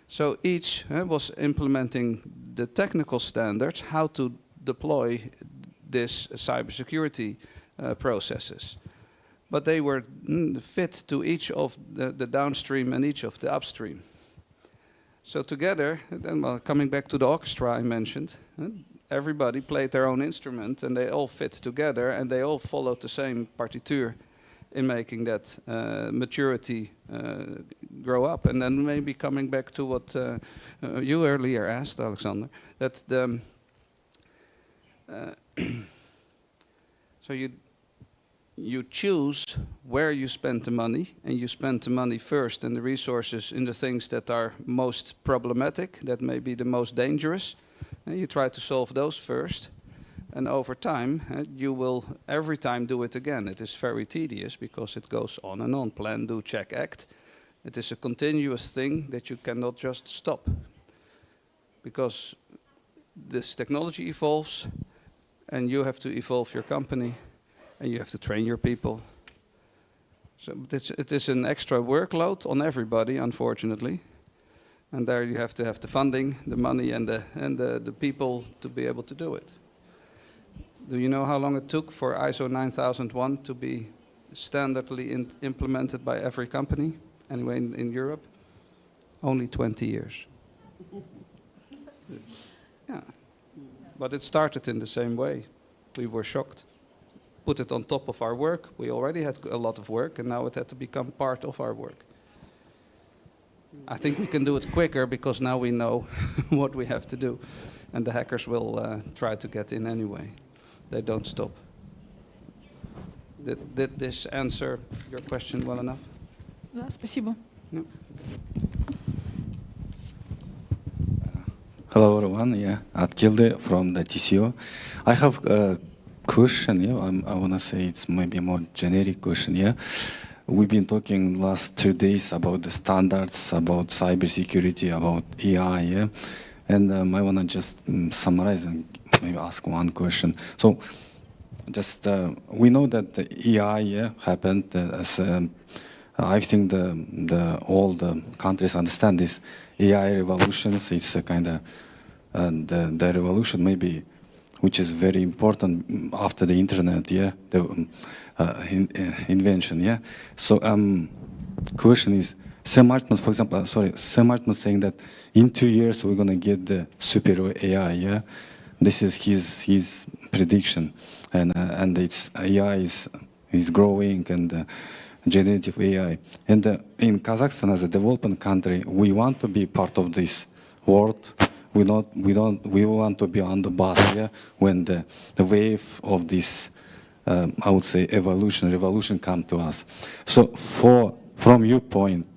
So each was implementing the technical standards, how to deploy this cybersecurity processes. But they were fit to each of the downstream and each of the upstream. So together, then coming back to the orchestra I mentioned, everybody played their own instrument and they all fit together and they all followed the same partiture in making that maturity grow up. And then maybe coming back to what you earlier asked, Alexander, that the so you choose where you spend the money, and you spend the money first and the resources in the things that are most problematic, that may be the most dangerous, and you try to solve those first. And over time, you will every time do it again. It is very tedious because it goes on and on. Plan, do, check, act. It is a continuous thing that you cannot just stop. Because this technology evolves, and you have to evolve your company, and you have to train your people. So it is an extra workload on everybody, unfortunately. And there you have to have the funding, the money, and the people to be able to do it. Do you know how long it took for ISO 9001 to be standardly implemented by every company, anyway, in Europe? Only 20 years. Yeah. But it started in the same way. We were shocked. Put it on top of our work. We already had a lot of work, and now it had to become part of our work. I think we can do it quicker because now we know what we have to do. And the hackers will try to get in anyway. They don't stop. Did this answer your question well enough? Да, спасибо. No? Hello everyone, yeah, Atkilde from the TCO. I have a question, yeah, I want to say it's maybe a more generic question, yeah. We've been talking last 2 days about the standards, about cybersecurity, about AI, yeah. And I want to just summarize and maybe ask one question. So, just we know that the AI happened as I think all the countries understand this AI revolutions. It's a kind of the revolution maybe, which is very important after the internet, yeah, the invention, yeah. So question is, Sam Altman, for example, Sam Altman saying that in 2 years we're gonna get the super AI, yeah. This is his prediction, and it's AI is growing, and generative AI. And in Kazakhstan, as a developing country, we want to be part of this world. We want to be on the bus, yeah, when the wave of this, I would say, revolution come to us. So from your point,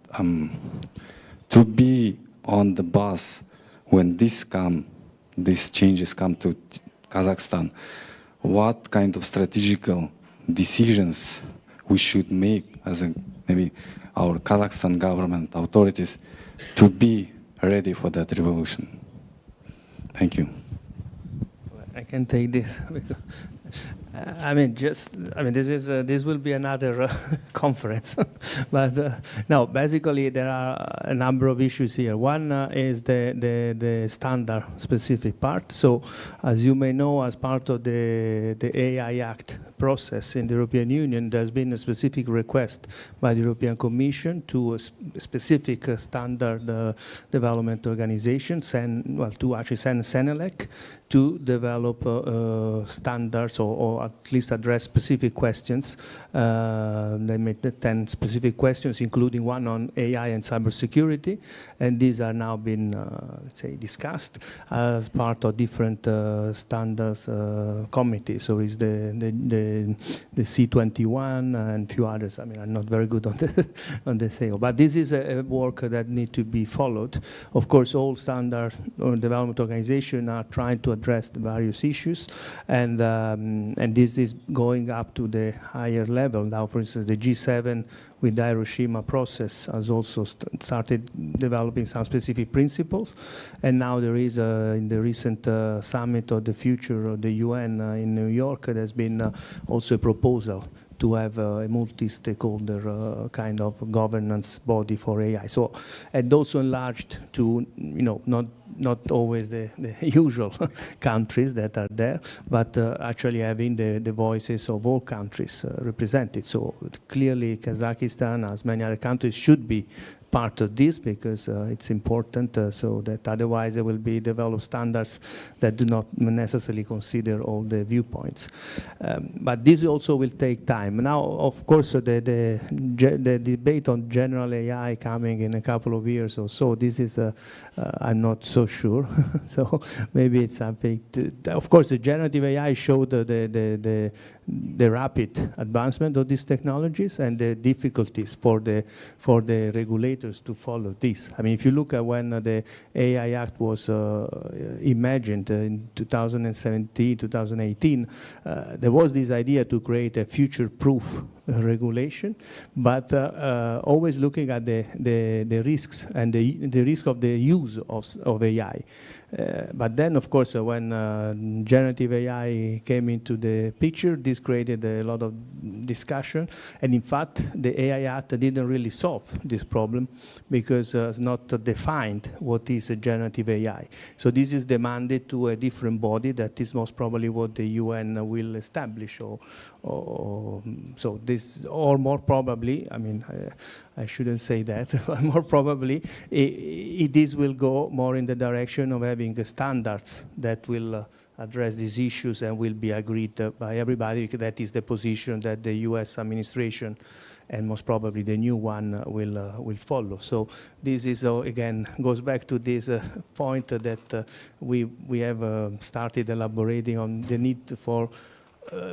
to be on the bus when these changes come to Kazakhstan, what kind of strategical decisions we should make as maybe our Kazakhstan government authorities to be ready for that revolution? Thank you. I can take this. Because, this will be another conference. But no, basically there are a number of issues here. One is the standard specific part. So as you may know, as part of the AI Act process in the European Union, there's been a specific request by the European Commission to a specific standard development organization, to actually send Senelec to develop standards or at least address specific questions. They made 10 specific questions, including one on AI and cybersecurity, and these are now been, let's say, discussed as part of different standards committees. So it's the the C21 and a few others. I mean, I'm not very good on the on the SAO, but this is a work that need to be followed. Of course, all standard development organizations are trying to address the various issues, and this is going up to the higher level now. For instance, the G7 with the Hiroshima process has also started developing some specific principles, and now there is in the recent summit of the future of the UN in New York, there's been also a proposal to have a multi-stakeholder kind of governance body for AI. So, and also enlarged to, not always the usual countries that are there, but actually having the voices of all countries represented. So clearly Kazakhstan, as many other countries, should be part of this because it's important so that otherwise there will be developed standards that do not necessarily consider all the viewpoints. But this also will take time. Now, of course, the debate on general AI coming in a couple of years or so, this is, I'm not so sure. So maybe it's something, of course, the generative AI showed the rapid advancement of these technologies and the difficulties for the regulators to follow this. I mean, if you look at when the AI Act was imagined in 2017, 2018, there was this idea to create a future-proof regulation, but always looking at the risks and the risk of the use of AI. But then, of course, when generative AI came into the picture, this created a lot of discussion. And in fact, the AI Act didn't really solve this problem because it's not defined what is a generative AI. So this is demanded to a different body that is most probably what the UN will establish. So this, or more probably, I mean, I shouldn't say that, but more probably, this will go more in the direction of having standards that will address these issues and will be agreed by everybody. That is the position that the US administration and most probably the new one will follow. So this is, again, goes back to this point that we have started elaborating on the need for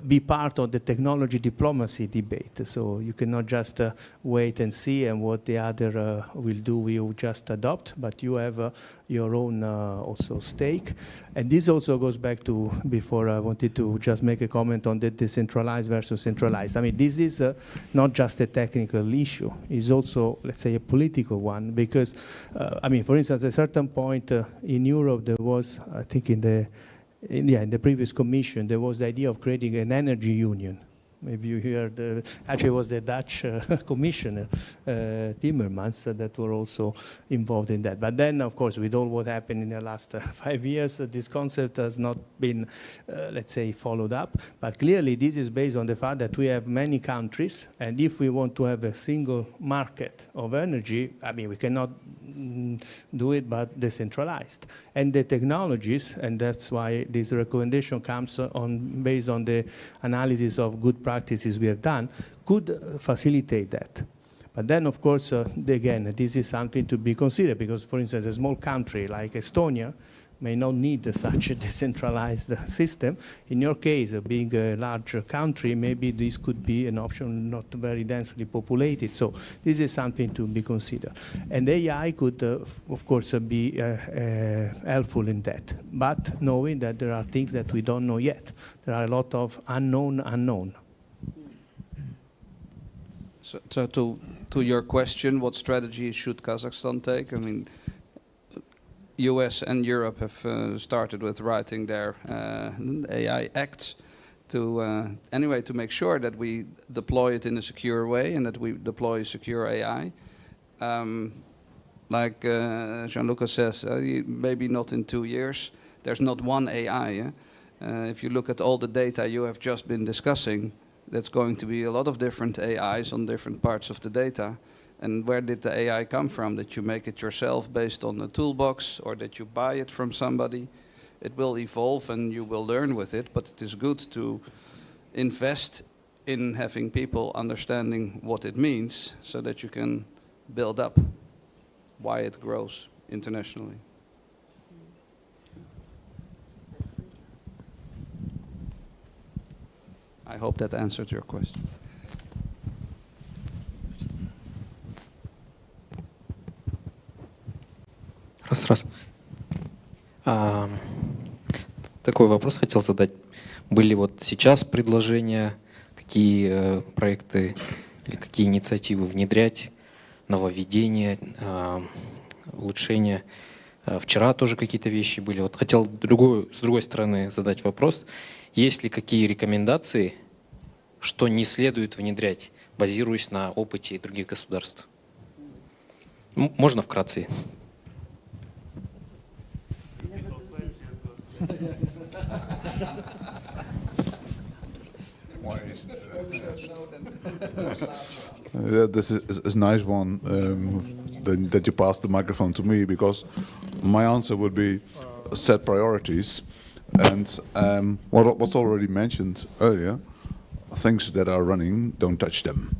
be part of the technology diplomacy debate. So you cannot just wait and see and what the other will do, we will just adopt, but you have your own also stake. And this also goes back to, before I wanted to just make a comment on the decentralized versus centralized. I mean, this is not just a technical issue, it's also, let's say, a political one, because, I mean, for instance, at a certain point in Europe, there was, I think in the previous commission, there was the idea of creating an energy union. Maybe you heard, actually it was the Dutch commissioner, Timmermans, that were also involved in that. But then, of course, with all what happened in the last 5 years, this concept has not been, let's say, followed up. But clearly, this is based on the fact that we have many countries, and if we want to have a single market of energy, I mean, we cannot do it but decentralized. And the technologies, and that's why this recommendation comes based on the analysis of good practices we have done, could facilitate that. But then, of course, again, this is something to be considered because, for instance, a small country like Estonia may not need such a decentralized system. In your case, being a larger country, maybe this could be an option not very densely populated. So this is something to be considered. And AI could, of course, be helpful in that, but knowing that there are things that we don't know yet. There are a lot of unknown. So to your question, what strategy should Kazakhstan take? I mean, US and Europe have started with writing their AI acts to anyway to make sure that we deploy it in a secure way and that we deploy secure AI. Like Gianluca says, maybe not in 2 years. There's not one AI. If you look at all the data you have just been discussing, that's going to be a lot of different AIs on different parts of the data. And where did the AI come from? That you make it yourself based on a toolbox or that you buy it from somebody? It will evolve and you will learn with it, but it is good to invest in having people understanding what it means so that you can build up why it grows internationally. I hope that answered your question. Раз. Такой вопрос хотел задать. Были вот сейчас предложения, какие проекты или какие инициативы внедрять, нововведения, улучшения? Вчера тоже какие-то вещи были. Вот хотел с другой стороны задать вопрос. Есть ли какие рекомендации, что не следует внедрять, базируясь на опыте других государств? Можно вкратце? Yeah, this is a nice one that you passed the microphone to me, because my answer would be set priorities. And what was already mentioned earlier, things that are running, don't touch them.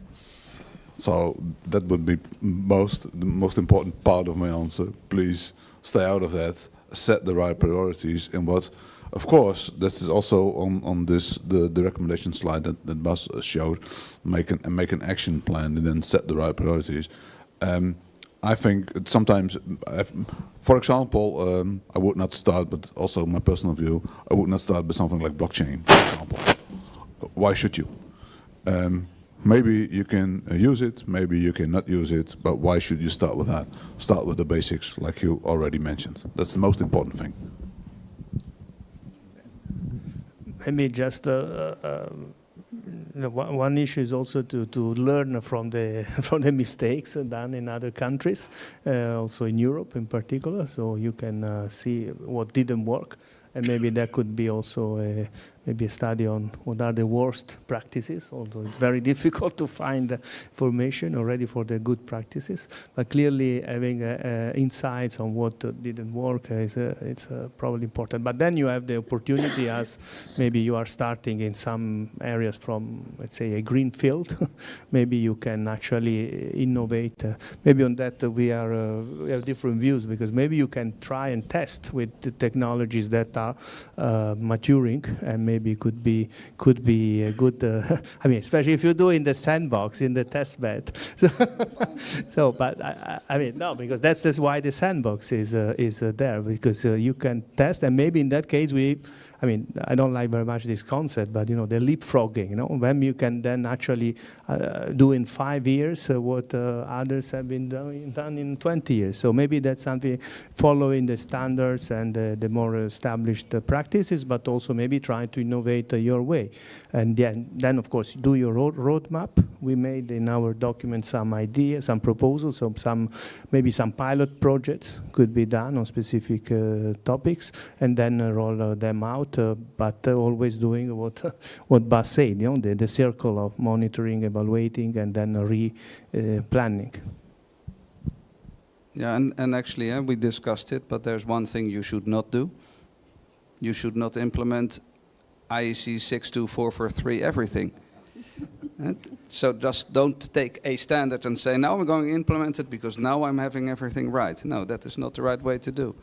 So that would be the most important part of my answer. Please stay out of that. Set the right priorities. And what, of course, this is also on the recommendation slide that Bas showed. Make an action plan and then set the right priorities. I think sometimes, for example, I would not start, but also my personal view, I would not start with something like blockchain, for example. Why should you? Maybe you can use it, maybe you cannot use it, but why should you start with that? Start with the basics, like you already mentioned. That's the most important thing. Maybe just one issue is also to learn from the mistakes done in other countries, also in Europe in particular, so you can see what didn't work, and maybe that could be also maybe a study on what are the worst practices, although it's very difficult to find information already for the good practices. But clearly having insights on what didn't work it's probably important. But then you have the opportunity, as maybe you are starting in some areas from, let's say, a green field. Maybe you can actually innovate. Maybe on that we have different views, because maybe you can try and test with the technologies that are maturing, and maybe could be a good. I mean, especially if you do in the sandbox, in the test bed. So, but I mean, no, because that's why the sandbox is there, because you can test, and maybe in that case I mean, I don't like very much this concept, but the leapfrogging, when you can then actually do in 5 years what others have been done in 20 years. So maybe that's something, following the standards and the more established practices, but also maybe trying to innovate your way. And then of course, do your roadmap. We made in our document some ideas, some proposals, maybe some pilot projects could be done on specific topics, and then roll them out. But always doing what Bas said, the circle of monitoring, evaluating, and then planning. Yeah, and actually, we discussed it, but there's one thing you should not do. You should not implement IEC 62443 everything. So just don't take a standard and say, now I'm going to implement it because now I'm having everything right. No, that is not the right way to do.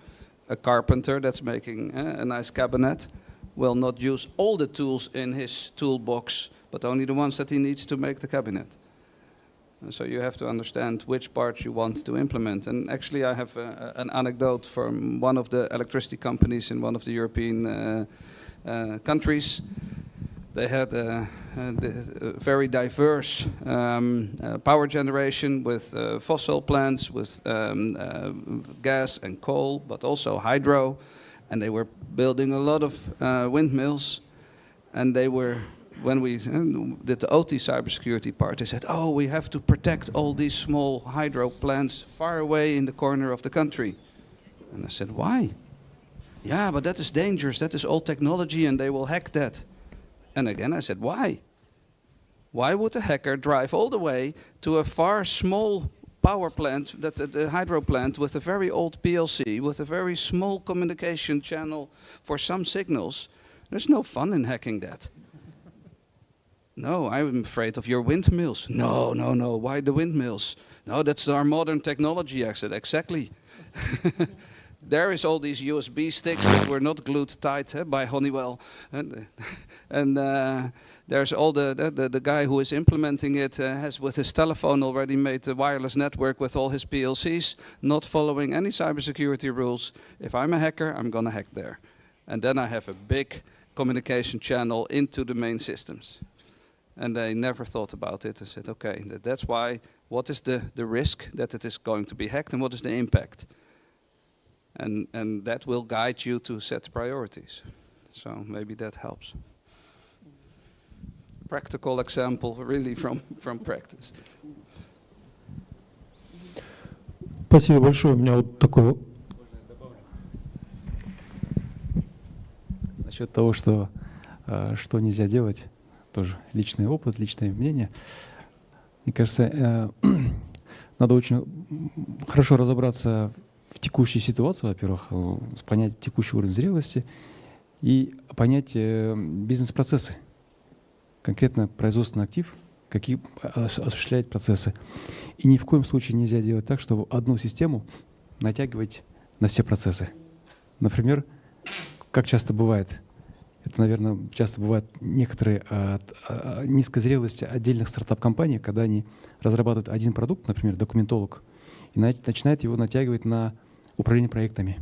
A carpenter that's making a nice cabinet will not use all the tools in his toolbox, but only the ones that he needs to make the cabinet. And so you have to understand which parts you want to implement. And actually I have an anecdote from one of the electricity companies in one of the European countries. They had a very diverse power generation with fossil plants, with gas and coal, but also hydro. And they were building a lot of windmills. And they were, when we did the OT cybersecurity part, they said, oh, we have to protect all these small hydro plants far away in the corner of the country. And I said, why? Yeah, but that is dangerous. That is old technology and they will hack that. And again, I said, why? Why would a hacker drive all the way to a far small power plant, the hydro plant, with a very old PLC, with a very small communication channel for some signals? There's no fun in hacking that. No, I'm afraid of your windmills. No, why the windmills? No, that's our modern technology. I said, exactly. There is all these USB sticks that were not glued tight by Honeywell. And there's all the guy who is implementing it has with his telephone already made a wireless network with all his PLCs, not following any cybersecurity rules. If I'm a hacker, I'm going to hack there. And then I have a big communication channel into the main systems. And they never thought about it. They said, okay, that's why, what is the risk that it is going to be hacked and what is the impact? And that will guide you to set priorities. So maybe that helps. Practical example, really from practice. Спасибо большое. У меня вот такой... Насчет того, что нельзя делать, тоже личный опыт, личное мнение. Мне кажется, надо очень хорошо разобраться в текущей ситуации, во-первых, понять текущий уровень зрелости и понять бизнес-процессы, конкретно производственный актив, какие осуществляет процессы. И ни в коем случае нельзя делать так, чтобы одну систему натягивать на все процессы. Например, как часто бывает, это, наверное, часто бывает некоторые низкой зрелости отдельных стартап-компаний, когда они разрабатывают один продукт, например, документолог, и начинают его натягивать на управление проектами,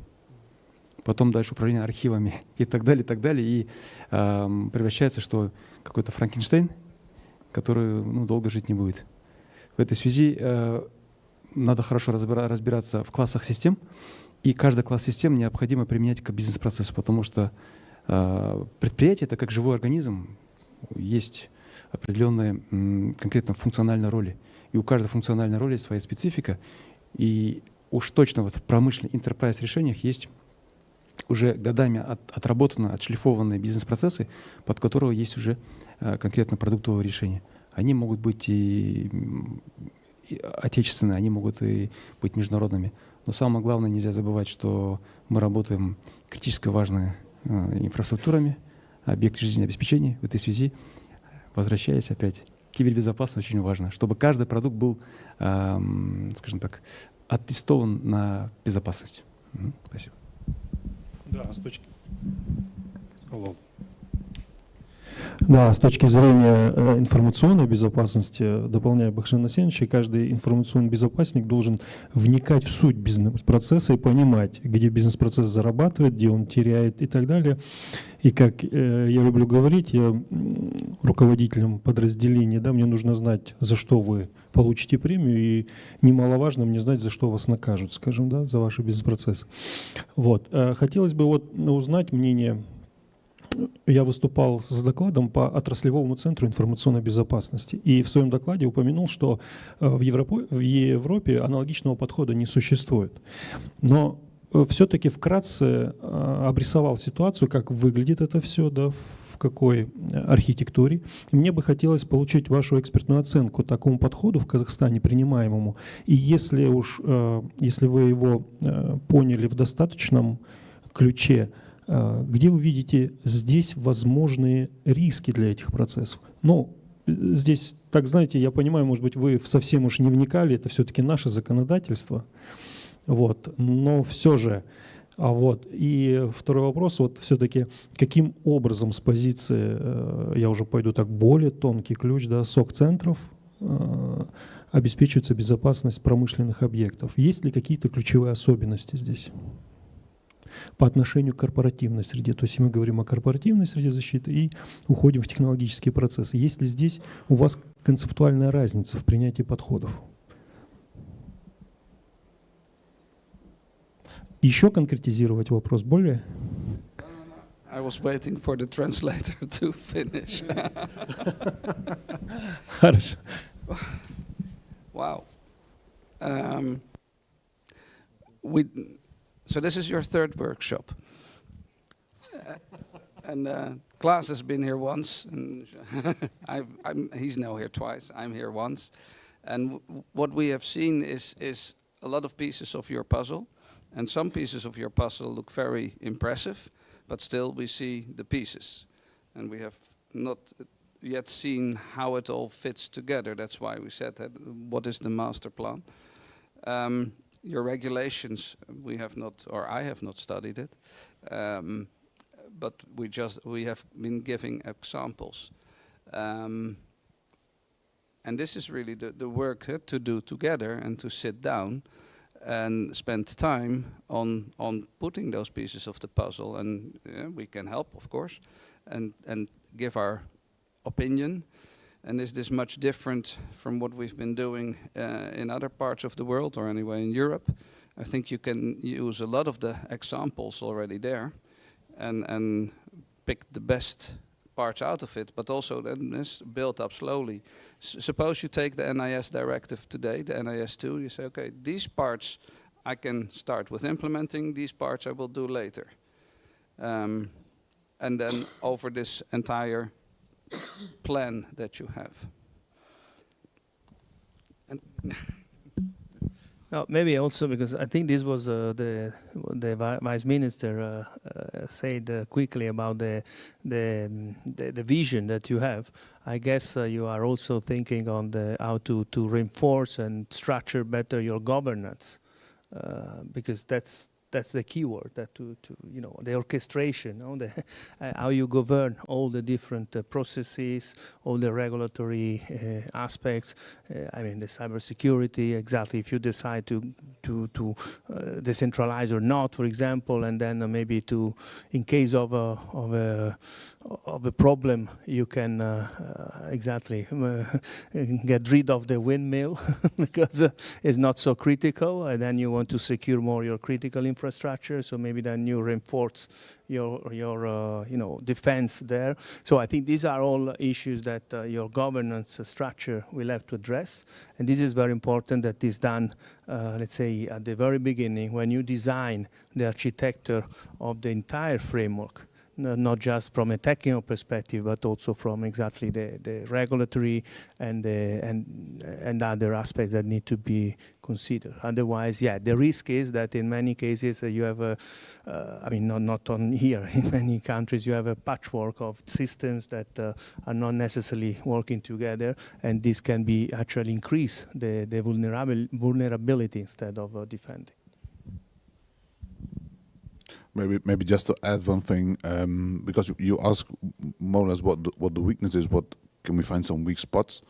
потом дальше управление архивами и так далее, и превращается, что какой-то Франкенштейн, который долго жить не будет. В этой связи надо хорошо разбираться в классах систем, и каждый класс систем необходимо применять к бизнес-процессу, потому что предприятие — это как живой организм, есть определенные конкретно функциональные роли, и у каждой функциональной роли своя специфика, и уж точно вот в промышленных enterprise решениях есть уже годами отработанные, отшлифованные бизнес-процессы, под которого есть уже конкретно продуктовое решение. Они могут быть и отечественные, они могут и быть международными. Но самое главное, нельзя забывать, что мы работаем критически важными инфраструктурами, объекты жизнеобеспечения. В этой связи, возвращаясь опять, кибербезопасность очень важна, чтобы каждый продукт был, скажем так, оттестован на безопасность. Спасибо. Да, с точки зрения информационной безопасности, дополняя Бахшана Асеновича, каждый информационный безопасник должен вникать в суть бизнес-процесса и понимать, где бизнес-процесс зарабатывает, где он теряет и так далее. И как я люблю говорить, я руководителем подразделения, мне нужно знать, за что вы получите премию, и немаловажно мне знать, за что вас накажут, скажем, за ваши бизнес-процессы. Вот. Хотелось бы узнать мнение. Я выступал с докладом по отраслевому центру информационной безопасности. И в своем докладе упомянул, что в Европе аналогичного подхода не существует. Но все-таки вкратце обрисовал ситуацию, как выглядит это все, в какой архитектуре. И мне бы хотелось получить вашу экспертную оценку такому подходу в Казахстане принимаемому. И если вы его поняли в достаточном ключе, где вы видите здесь возможные риски для этих процессов? Здесь, так знаете, я понимаю, может быть, вы совсем уж не вникали, это все-таки наше законодательство, но все же. И второй вопрос, все-таки каким образом с позиции, я уже пойду так, более тонкий ключ, СОК-центров обеспечивается безопасность промышленных объектов? Есть ли какие-то ключевые особенности здесь по отношению к корпоративной среде? То есть мы говорим о корпоративной среде защиты и уходим в технологические процессы. Есть ли здесь у вас концептуальная разница в принятии подходов? Еще конкретизировать вопрос более? I was waiting for the translator to finish. Хорошо. Wow. So this is your third workshop. And Klaas has been here once, and he's now here twice. I'm here once. And what we have seen is a lot of pieces of your puzzle. And some pieces of your puzzle look very impressive, but still we see the pieces. And we have not yet seen how it all fits together. That's why we said that, what is the master plan? Your regulations, we have not, or I have not studied it, but we have been giving examples. And this is really the work to do together and to sit down and spend time on putting those pieces of the puzzle. And we can help, of course, and give our opinion. And is this much different from what we've been doing in other parts of the world, or anyway in Europe? I think you can use a lot of the examples already there and pick the best parts out of it, but also then build up slowly. Suppose you take the NIS directive today, the NIS2, you say, okay, these parts I can start with implementing, these parts I will do later. And then over this entire plan that you have. And No, maybe also because I think this was the vice minister said quickly about the vision that you have. I guess you are also thinking on how to reinforce and structure better your governance, because that's the key word, that to the orchestration, how you govern all the different processes, all the regulatory aspects. I mean, the cybersecurity, exactly. If you decide to decentralize or not, for example, and then maybe in case of a problem, you can get rid of the windmill because it's not so critical, and then you want to secure more your critical infrastructure. So maybe then you reinforce your defense there. So I think these are all issues that your governance structure will have to address, and this is very important that is done, let's say, at the very beginning when you design the architecture of the entire framework. Not just from a technical perspective, but also from exactly the regulatory and other aspects that need to be considered. Otherwise, the risk is that in many cases you have not on here, in many countries you have a patchwork of systems that are not necessarily working together, and this can be actually increase the vulnerability instead of defending. Maybe just to add one thing, because you ask more or less what the weakness is, what can we find some weak spots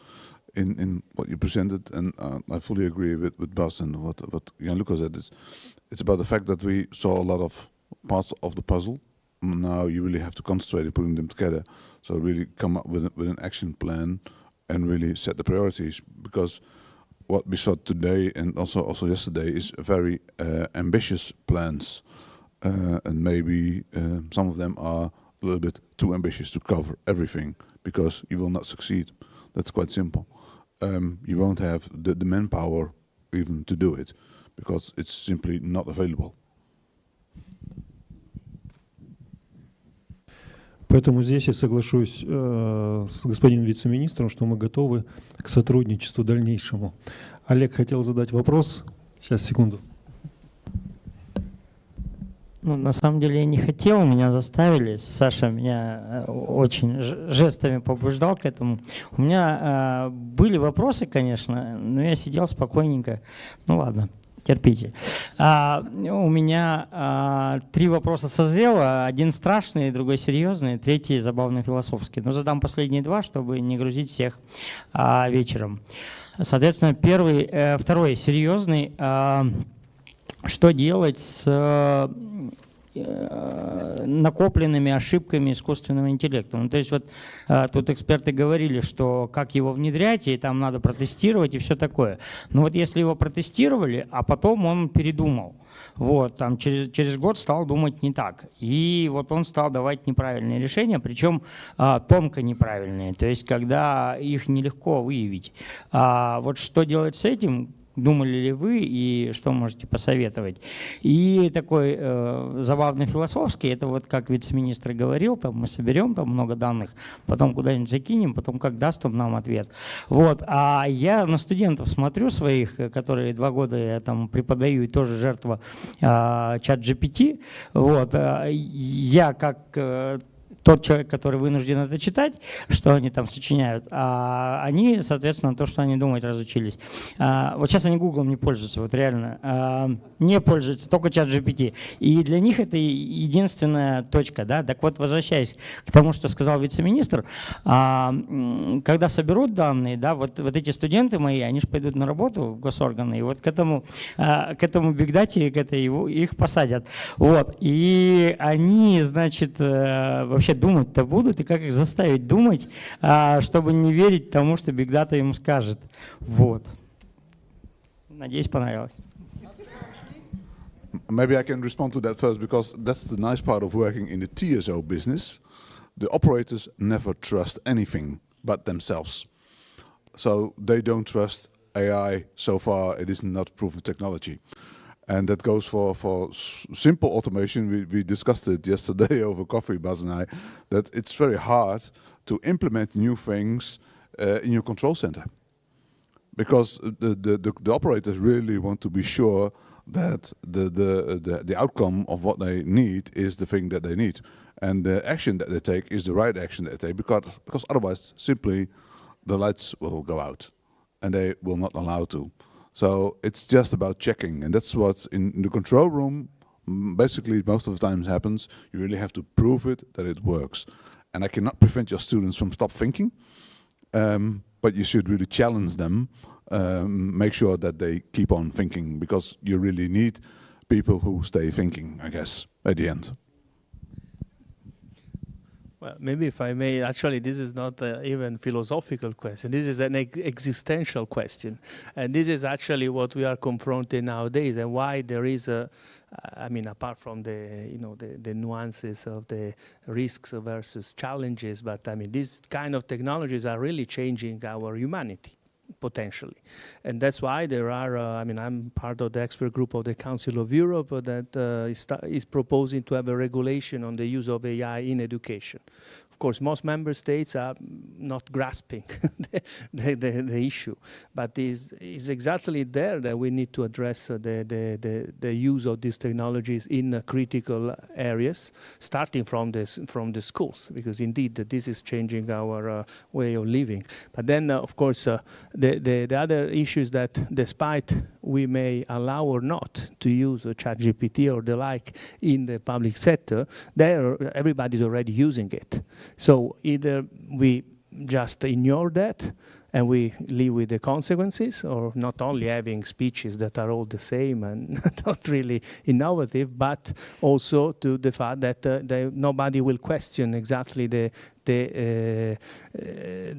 in what you presented, and I fully agree with Bas and what Gianluca said. It's about the fact that we saw a lot of parts of the puzzle. Now you really have to concentrate on putting them together. So really come up with an action plan and really set the priorities, because what we saw today and also yesterday is very ambitious plans. And maybe some of them are a little bit too ambitious to cover everything, because you will not succeed. That's quite simple. You won't have the manpower even to do it, because it's simply not available. Поэтому здесь я соглашусь с господином вице-министром, что мы готовы к сотрудничеству дальнейшему. Олег хотел задать вопрос. Сейчас, секунду. Ну, на самом деле я не хотел, меня заставили. Саша меня очень жестами побуждал к этому. У меня были вопросы, конечно, но я сидел спокойненько. Ну ладно, терпите. У меня 3 вопроса созрело. Один страшный, другой серьезный, третий забавно-философский. Но задам последние 2, чтобы не грузить всех вечером. Соответственно, второй серьезный. Что делать с накопленными ошибками искусственного интеллекта? Ну, то есть вот тут эксперты говорили, что как его внедрять, и там надо протестировать и все такое. Но вот если его протестировали, а потом он передумал, вот, там через год стал думать не так. И вот он стал давать неправильные решения, причем тонко неправильные, то есть когда их нелегко выявить. Вот что делать с этим? Думали ли вы и что можете посоветовать? И такой забавный философский, это вот как вице-министр говорил, там мы соберем там много данных, потом куда-нибудь закинем, потом как даст он нам ответ. Вот. А я на студентов смотрю своих, которые 2 года я там преподаю и тоже жертва чат GPT. Вот. Я как тот человек, который вынужден это читать, что они там сочиняют, а они, соответственно, то, что они думать разучились. Вот сейчас они Гуглом не пользуются, вот реально. Не пользуются, только чат GPT. И для них это единственная точка. Да? Так вот, возвращаясь к тому, что сказал вице-министр, когда соберут данные, да, вот эти студенты мои, они же пойдут на работу в госорганы, и вот к этому бигдате, их посадят. Вот. И они, значит, вообще думать-то будут, и как их заставить думать, чтобы не верить тому, что бигдата им скажет. Вот. Надеюсь, понравилось. Maybe I can respond to that first, because that's the nice part of working in the TSO business. The operators never trust anything but themselves. So they don't trust AI. So far, it is not proven technology. And that goes for simple automation. We discussed it yesterday over coffee, Baz and I, that it's very hard to implement new things in your control center. Because the operators really want to be sure that the outcome of what they need is the thing that they need. And the action that they take is the right action that they take, because otherwise simply the lights will go out and they will not allow to. So it's just about checking, and that's what in the control room basically most of the times happens. You really have to prove it that it works. And I cannot prevent your students from stop thinking, but you should really challenge them, make sure that they keep on thinking, because you really need people who stay thinking, I guess, at the end. Well, maybe if I may, actually, this is not even a philosophical question. This is an existential question. And this is actually what we are confronting nowadays, and why there is I mean, apart from the nuances of the risks versus challenges, but I mean, these kind of technologies are really changing our humanity, potentially. And that's why there are, I mean, I'm part of the expert group of the Council of Europe that is proposing to have a regulation on the use of AI in education. Of course, most member states are not grasping the issue, but it's exactly there that we need to address the use of these technologies in critical areas, starting from the schools, because indeed this is changing our way of living. But then, of course, the other issue is that despite we may allow or not to use ChatGPT or the like in the public sector, everybody's already using it. So either we just ignore that and we live with the consequences, or not only having speeches that are all the same and not really innovative, but also to the fact that nobody will question exactly the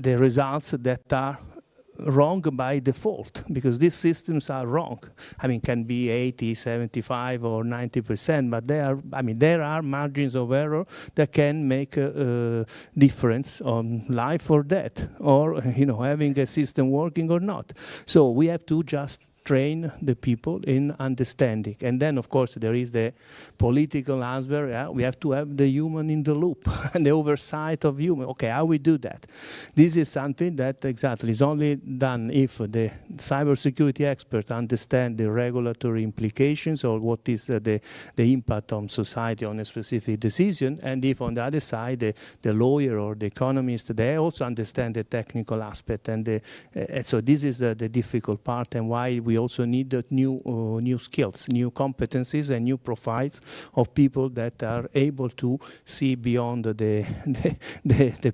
results that are wrong by default, because these systems are wrong. I mean, can be 80, 75 or 90%, but there are margins of error that can make a difference on life or death, or having a system working or not. So we have to just train the people in understanding. And then, of course, there is the political answer. Yeah? We have to have the human in the loop and the oversight of human. Okay, how we do that? This is something that exactly is only done if the cybersecurity expert understand the regulatory implications, or what is the impact on society on a specific decision, and if on the other side the lawyer or the economist, they also understand the technical aspect. And so this is the difficult part, and why we also need new skills, new competencies, and new profiles of people that are able to see beyond the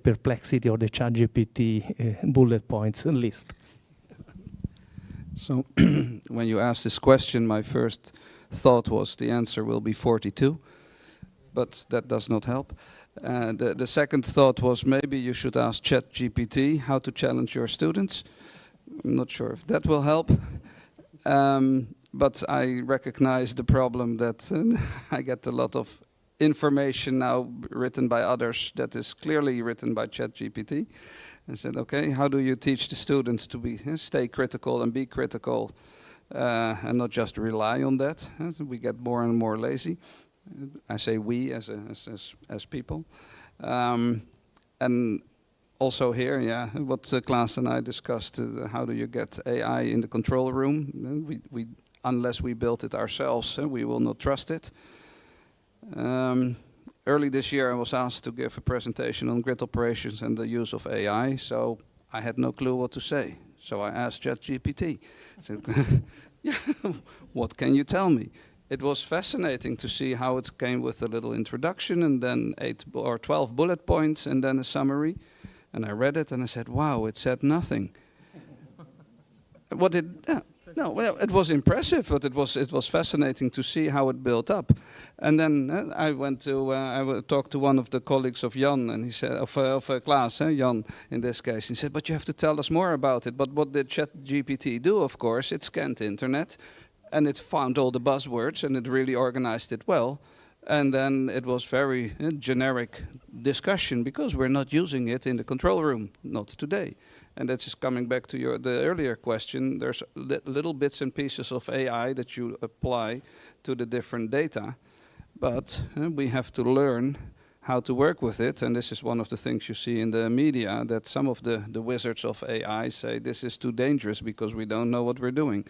perplexity or the ChatGPT bullet points list. So when you asked this question, my first thought was the answer will be 42, but that does not help. The second thought was maybe you should ask ChatGPT how to challenge your students. I'm not sure if that will help. But I recognize the problem that I get a lot of information now written by others that is clearly written by ChatGPT. I said, okay, how do you teach the students to stay critical and be critical and not just rely on that? So we get more and more lazy. I say we as people. And also here, yeah, what Klaas and I discussed, how do you get AI in the control room? Unless we build it ourselves, we will not trust it. early this year, I was asked to give a presentation on grid operations and the use of AI, so I had no clue what to say. So I asked ChatGPT, I said, yeah, what can you tell me? It was fascinating to see how it came with a little introduction and then 8 or 12 bullet points and then a summary. And I read it and I said, wow, it said nothing. Well, it was impressive, but it was fascinating to see how it built up. And then I went to talk to one of the colleagues of Jan, and he said, of Klaas, Jan in this case. He said, but you have to tell us more about it. But what did ChatGPT do? Of course, it scanned the internet, and it found all the buzzwords, and it really organized it well. And then it was very generic discussion because we're not using it in the control room, not today. And that's just coming back to the earlier question. There's little bits and pieces of AI that you apply to the different data, but we have to learn how to work with it. And this is one of the things you see in the media, that some of the wizards of AI say this is too dangerous because we don't know what we're doing.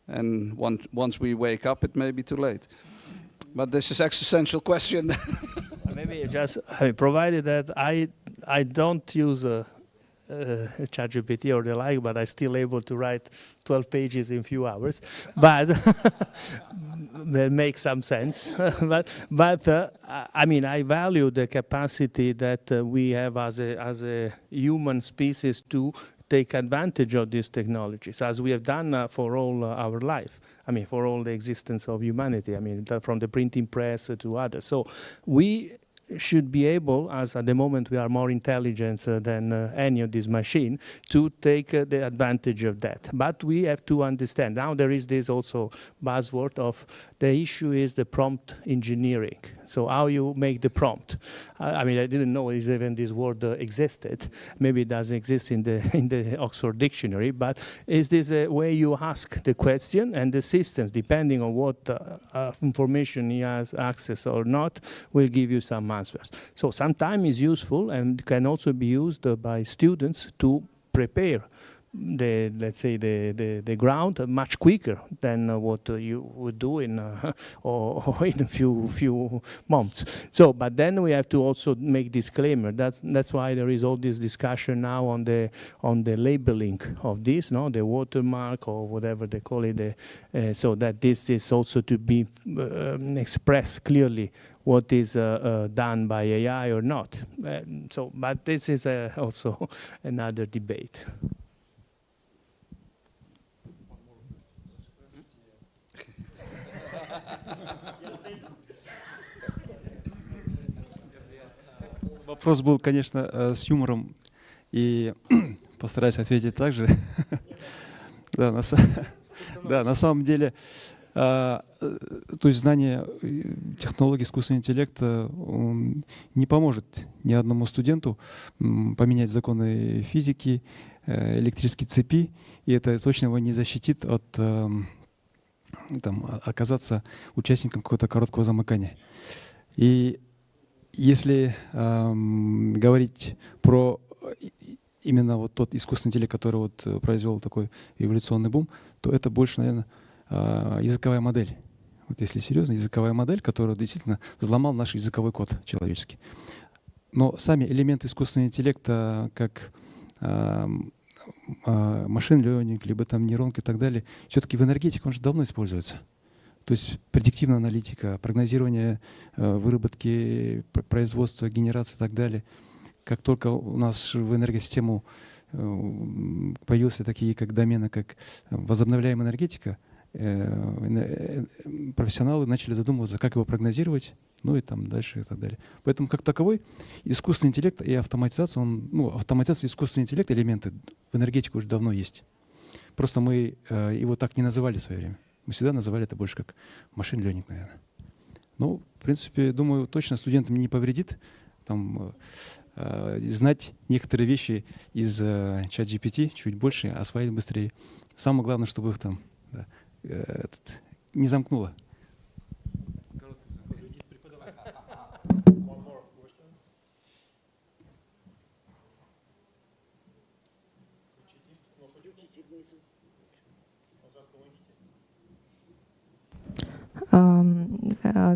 And once we wake up, it may be too late. But this is existential question. Maybe just provided that I don't use ChatGPT or the like, but I'm still able to write 12 pages in a few hours. But that makes some sense. but I mean, I value the capacity that we have as a human species to take advantage of these technologies, as we have done for all our life. I mean, for all the existence of humanity. I mean, from the printing press to others. So we should be able, as at the moment we are more intelligent than any of this machine, to take the advantage of that. But we have to understand, now there is this also buzzword of the issue is the prompt engineering. So how you make the prompt. I mean, I didn't know even this word existed. Maybe it doesn't exist in the Oxford Dictionary, but is this a way you ask the question, and the systems, depending on what information he has access or not, will give you some answers. So sometimes it's useful and can also be used by students to prepare the ground much quicker than what you would do in or in a few months. So, but then we have to also make disclaimer. That's why there is all this discussion now on the labeling of this, no, the watermark or whatever they call it, so that this is also to be expressed clearly what is done by AI or not. So, but this is also another debate. Вопрос был, конечно, с юмором, и постараюсь ответить так же. Да, на самом деле, то есть знание технологий искусственного интеллекта не поможет ни одному студенту поменять законы физики, электрические цепи, и это точно его не защитит от оказаться участником какого-то короткого замыкания. И если говорить про именно вот тот искусственный интеллект, который вот произвел такой революционный бум, то это больше, наверное, языковая модель. Вот если серьезно, языковая модель, которая действительно взломал наш языковой код человеческий. Но сами элементы искусственного интеллекта, как машин learning, либо там нейронки и так далее, все-таки в энергетике он же давно используется. То есть предиктивная аналитика, прогнозирование выработки, производства, генерации и так далее. Как только у нас в энергосистему появились такие как домены, как возобновляемая энергетика, профессионалы начали задумываться, как его прогнозировать, ну и там дальше и так далее. Поэтому как таковой искусственный интеллект и автоматизация, автоматизация и искусственный интеллект, элементы в энергетике уже давно есть. Просто мы его так не называли в свое время. Мы всегда называли это больше как машин learning, наверное. Ну, в принципе, думаю, точно студентам не повредит там, знать некоторые вещи из ChatGPT чуть больше, освоить быстрее. Самое главное, чтобы их там не замкнуло.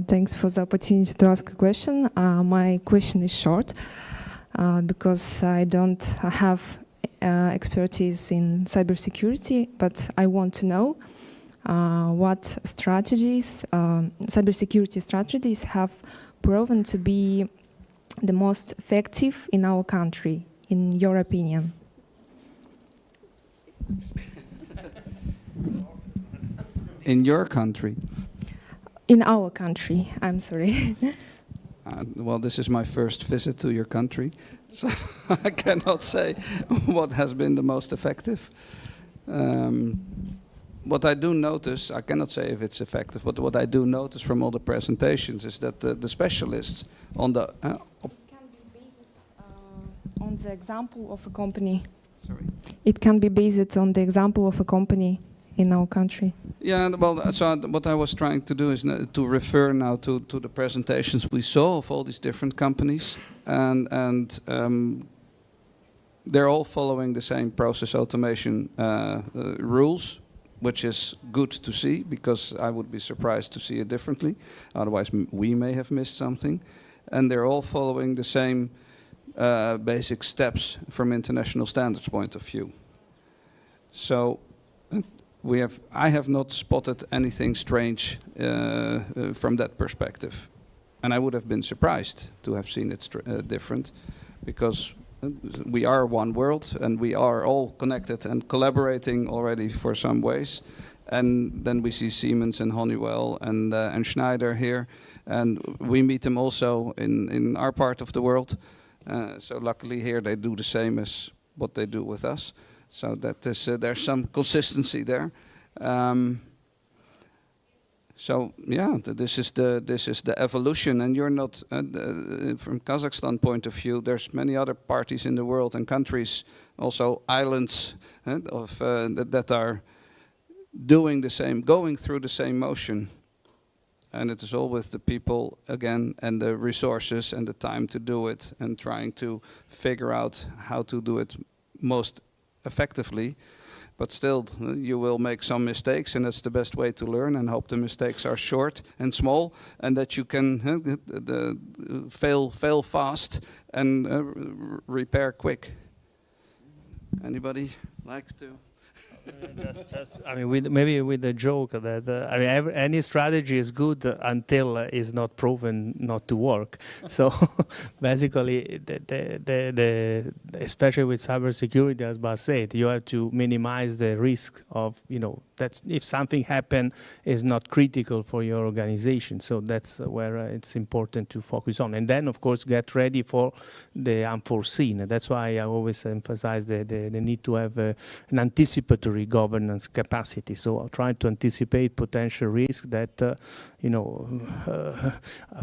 Thanks for the opportunity to ask a question. My question is short because I don't have expertise in cybersecurity, but I want to know what strategies, cybersecurity strategies have proven to be the most effective in our country, in your opinion? In your country? In our country, I'm sorry. Well, this is my first visit to your country, so I cannot say what has been the most effective. What I do notice, I cannot say if it's effective, but what I do notice from all the presentations is that the specialists on the... It can be based on the example of a company. Sorry? It can be based on the example of a company in our country. Yeah, well, so what I was trying to do is to refer now to the presentations we saw of all these different companies, and they're all following the same process automation rules, which is good to see, because I would be surprised to see it differently. Otherwise, we may have missed something. And they're all following the same basic steps from international standards point of view. So I have not spotted anything strange from that perspective. And I would have been surprised to have seen it different, because we are one world and we are all connected and collaborating already for some ways. And then we see Siemens and Honeywell and Schneider here, and we meet them also in our part of the world. So luckily here they do the same as what they do with us. So that is, there's some consistency there. So yeah, this is the evolution, and you're not from Kazakhstan point of view. There's many other parties in the world and countries, also islands, that are doing the same, going through the same motion, and it is all with the people again, and the resources and the time to do it, and trying to figure out how to do it most effectively. But still, you will make some mistakes, and that's the best way to learn, and hope the mistakes are short and small, and that you can fail fast and repair quick. Anybody likes to? I mean, maybe with the joke that I mean, any strategy is good until it's not proven not to work. So basically, especially with cybersecurity, as Bas said, you have to minimize the risk of, that's if something happens, is not critical for your organization. So that's where it's important to focus on. And then, of course, get ready for the unforeseen. That's why I always emphasize the need to have an anticipatory governance capacity. So trying to anticipate potential risk that,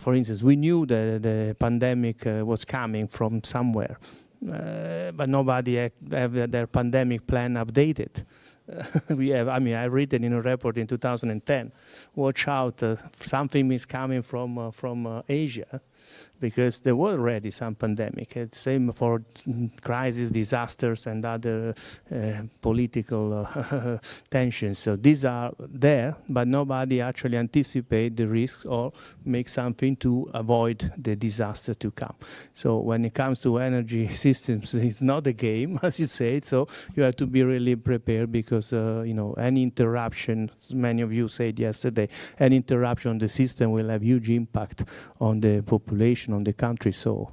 for instance, we knew that the pandemic was coming from somewhere, but nobody have their pandemic plan updated. I read it in a report in 2010. Watch out, something is coming from Asia, because there was already some pandemic. It's same for crisis, disasters, and other political tensions. So these are there, but nobody actually anticipate the risks or make something to avoid the disaster to come. So when it comes to energy systems, it's not a game, as you said. So you have to be really prepared, because any interruption, as many of you said yesterday, any interruption on the system will have huge impact on the population, on the country. So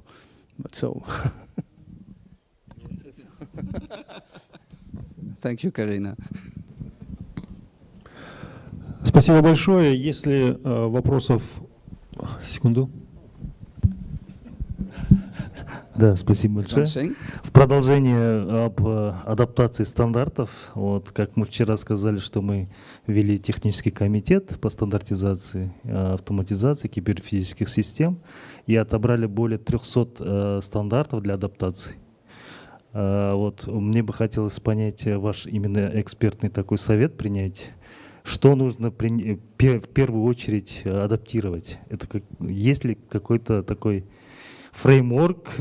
Thank you, Karina. Спасибо большое. Если вопросов... Секунду. Да, спасибо большое. В продолжение об адаптации стандартов, вот как мы вчера сказали, что мы ввели технический комитет по стандартизации, автоматизации киберфизических систем и отобрали более 300 стандартов для адаптации. Вот мне бы хотелось понять ваш именно экспертный такой совет принять. Что нужно в первую очередь адаптировать? Есть ли какой-то такой фреймворк,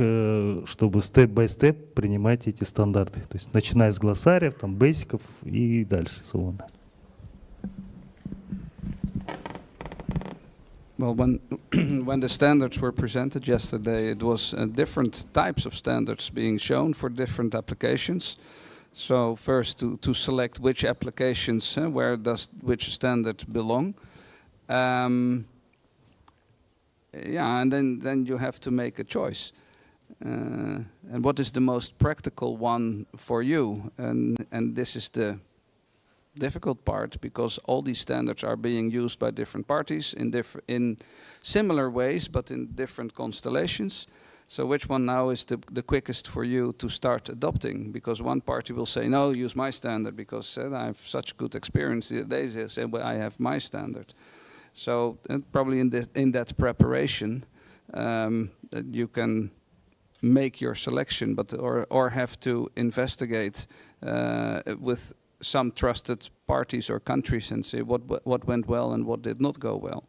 чтобы степ-бай-степ принимать эти стандарты? То есть начиная с глоссариев, бейсиков и дальше. Well, when when the standards were presented yesterday, it was different types of standards being shown for different applications. So first to select which applications, where does which standard belong. Yeah, and then you have to make a choice. And what is the most practical one for you? And this is the difficult part, because all these standards are being used by different parties in similar ways, but in different constellations. So which one now is the quickest for you to start adopting? Because one party will say, no, use my standard, because I have such good experience. They say, well, I have my standard. So probably in that preparation, that you can make your selection, but or have to investigate with some trusted parties or countries and say what went well and what did not go well.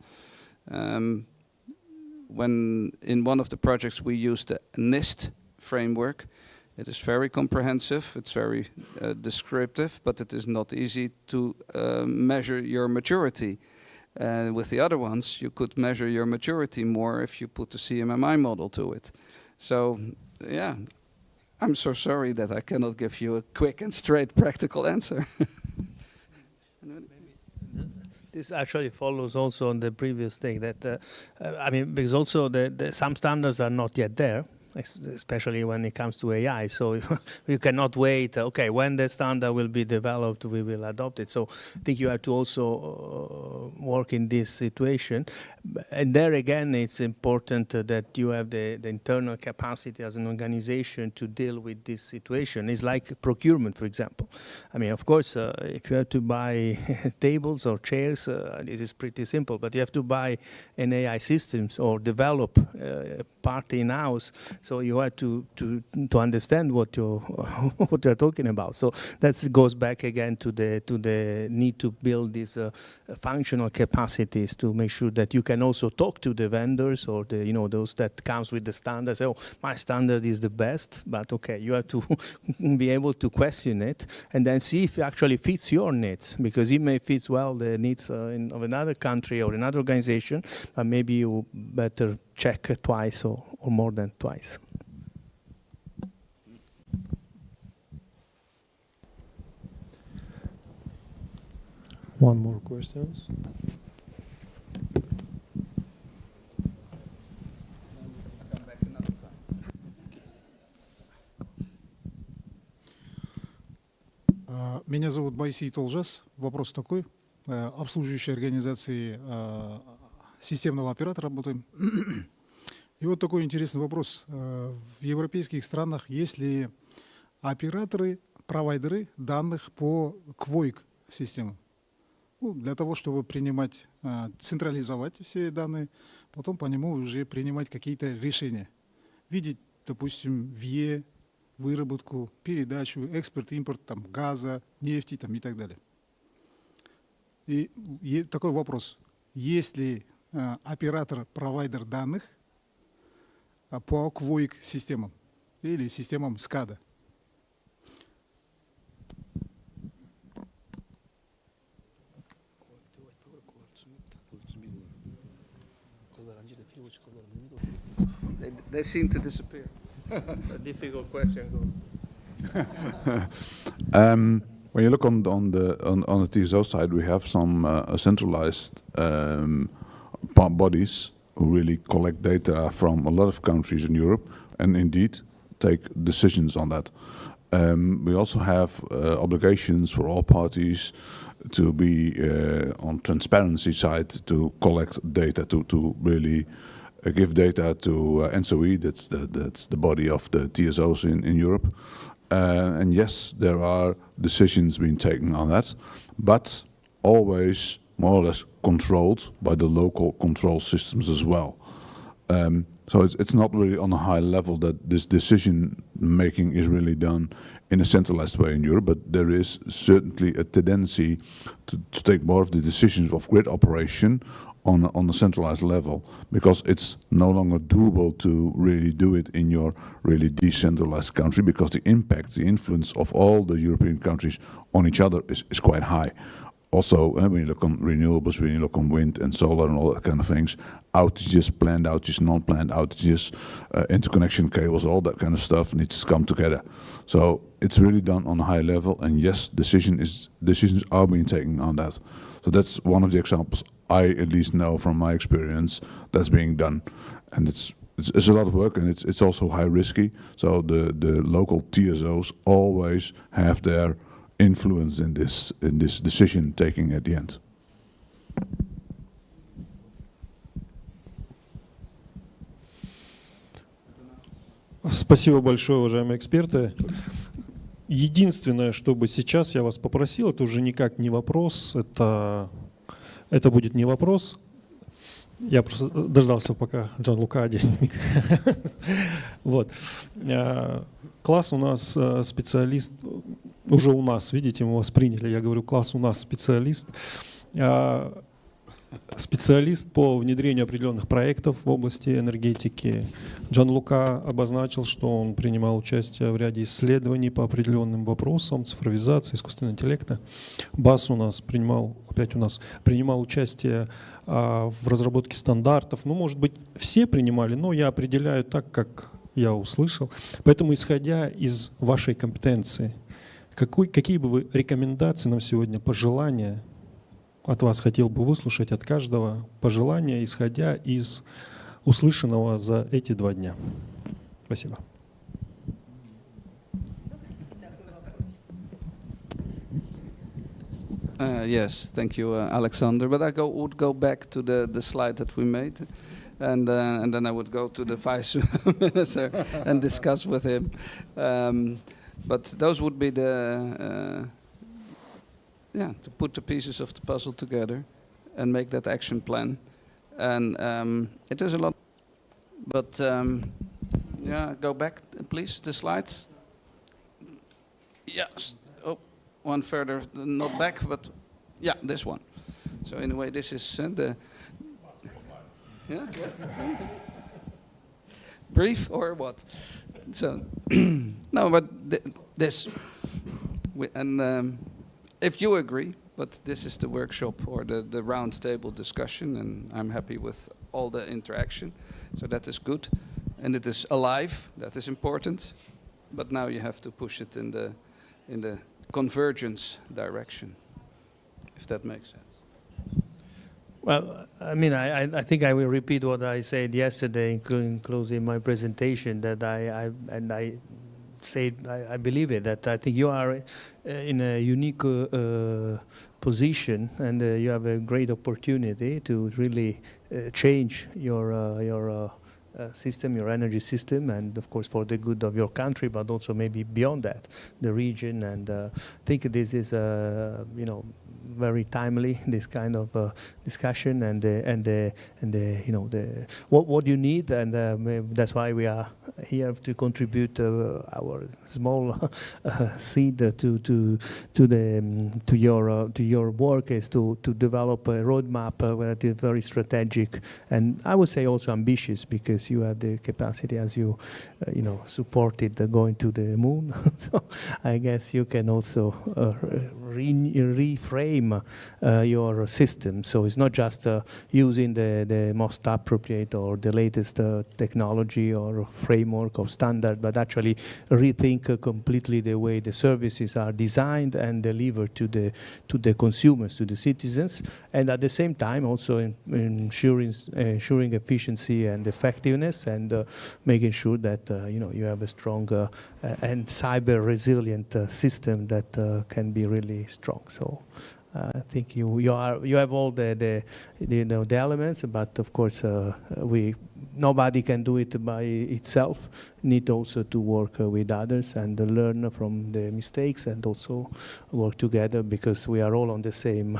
When in one of the projects we used the NIST framework, it is very comprehensive, it's very descriptive, but it is not easy to measure your maturity. With the other ones, you could measure your maturity more if you put the CMMI model to it. So, yeah, I'm so sorry that I cannot give you a quick and straight practical answer. This actually follows also on the previous thing that, I mean, because also some standards are not yet there, especially when it comes to AI. So you cannot wait, okay, when the standard will be developed, we will adopt it. So I think you have to also work in this situation. And there again, it's important that you have the internal capacity as an organization to deal with this situation. It's like procurement, for example. I mean, of course, if you have to buy tables or chairs, this is pretty simple, but you have to buy an AI systems or develop part in-house. So you have to understand what you're talking about. So that goes back again to the need to build these functional capacities to make sure that you can also talk to the vendors or those that comes with the standards. Oh, my standard is the best, but okay, you have to be able to question it and then see if it actually fits your needs, because it may fit well the needs of another country or another organization, but maybe you better check twice or more than twice. One more questions. Меня зовут Байсейт Олжас. Вопрос такой. Обслуживающей организации системного оператора работаем. И вот такой интересный вопрос. В европейских странах есть ли операторы, провайдеры данных по QoIC-системам? Ну, для того, чтобы принимать, централизовать все данные, потом по нему уже принимать какие-то решения. Видеть, допустим, ВИЭ, выработку, передачу, экспорт, импорт там, газа, нефти там, и так далее. И такой вопрос. Есть ли оператор-провайдер данных по QoIC-системам или системам SCADA? They seem to disappear. A difficult question. When you look on the TSO side, we have some centralized bodies who really collect data from a lot of countries in Europe and indeed take decisions on that. We also have obligations for all parties to be on transparency side to collect data, to really give data to NSOE, that's the body of the TSOs in Europe. And yes, there are decisions being taken on that, but always more or less controlled by the local control systems as well. So it's not really on a high level that this decision making is really done in a centralized way in Europe, but there is certainly a tendency to take more of the decisions of grid operation on a centralized level, because it's no longer doable to really do it in your really decentralized country, because the impact, the influence of all the European countries on each other is quite high. also, when you look on renewables, when you look on wind and solar and all that kind of things, outages, planned outages, non-planned outages, interconnection cables, all that kind of stuff needs to come together. So it's really done on a high level, and yes, decisions are being taken on that. So that's one of the examples I at least know from my experience that's being done, and it's a lot of work, and it's also high risky. So the local TSOs always have their influence in this decision taking at the end. Спасибо большое, уважаемые эксперты. Единственное, что бы сейчас я вас попросил, это уже никак не вопрос, это будет не вопрос. Я просто дождался, пока Джанлука оденет. Вот. Класс у нас специалист, уже у нас, видите, мы вас приняли, я говорю, класс у нас специалист. Специалист по внедрению определенных проектов в области энергетики. Джанлука обозначил, что он принимал участие в ряде исследований по определенным вопросам цифровизации, искусственного интеллекта. Бас у нас принимал участие в разработке стандартов. Ну, может быть, все принимали, но я определяю так, как я услышал. Поэтому, исходя из вашей компетенции, какие бы вы рекомендации нам сегодня, пожелания от вас хотел бы выслушать, от каждого пожелания, исходя из услышанного за эти 2 дня? Спасибо. Yes, thank you, Alexander. But I would go back to the slide that we made, and then I would go to the Vice Minister and discuss with him. But those would be the to put the pieces of the puzzle together and make that action plan. And it is a lot, but go back, please, the slides. Yes. Oh, one further, not back, but yeah, this one. So anyway, this is the. Yeah. Brief or what? So no, but this, and if you agree, but this is the workshop or the round table discussion, and I'm happy with all the interaction, so that is good, and it is alive. That is important, but now you have to push it in the convergence direction, if that makes sense. Well, I mean, I think I will repeat what I said yesterday, including closing my presentation, that I believe it, that I think you are in a unique position, and you have a great opportunity to really change your system, your energy system, and of course for the good of your country, but also maybe beyond that, the region. And I think this is, very timely, this kind of discussion, and what you need, and that's why we are here to contribute our small seed to your work, is to develop a roadmap that is very strategic, and I would say also ambitious, because you have the capacity, as you supported going to the moon. So I guess you can also reframe your system. So it's not just using the most appropriate or the latest technology or framework or standard, but actually rethink completely the way the services are designed and delivered to the consumers, to the citizens, and at the same time also ensuring efficiency and effectiveness, and making sure that you have a strong and cyber resilient system that can be really strong. So I think you have all the elements, but of course nobody can do it by itself. Need also to work with others and learn from the mistakes, and also work together, because we are all on the same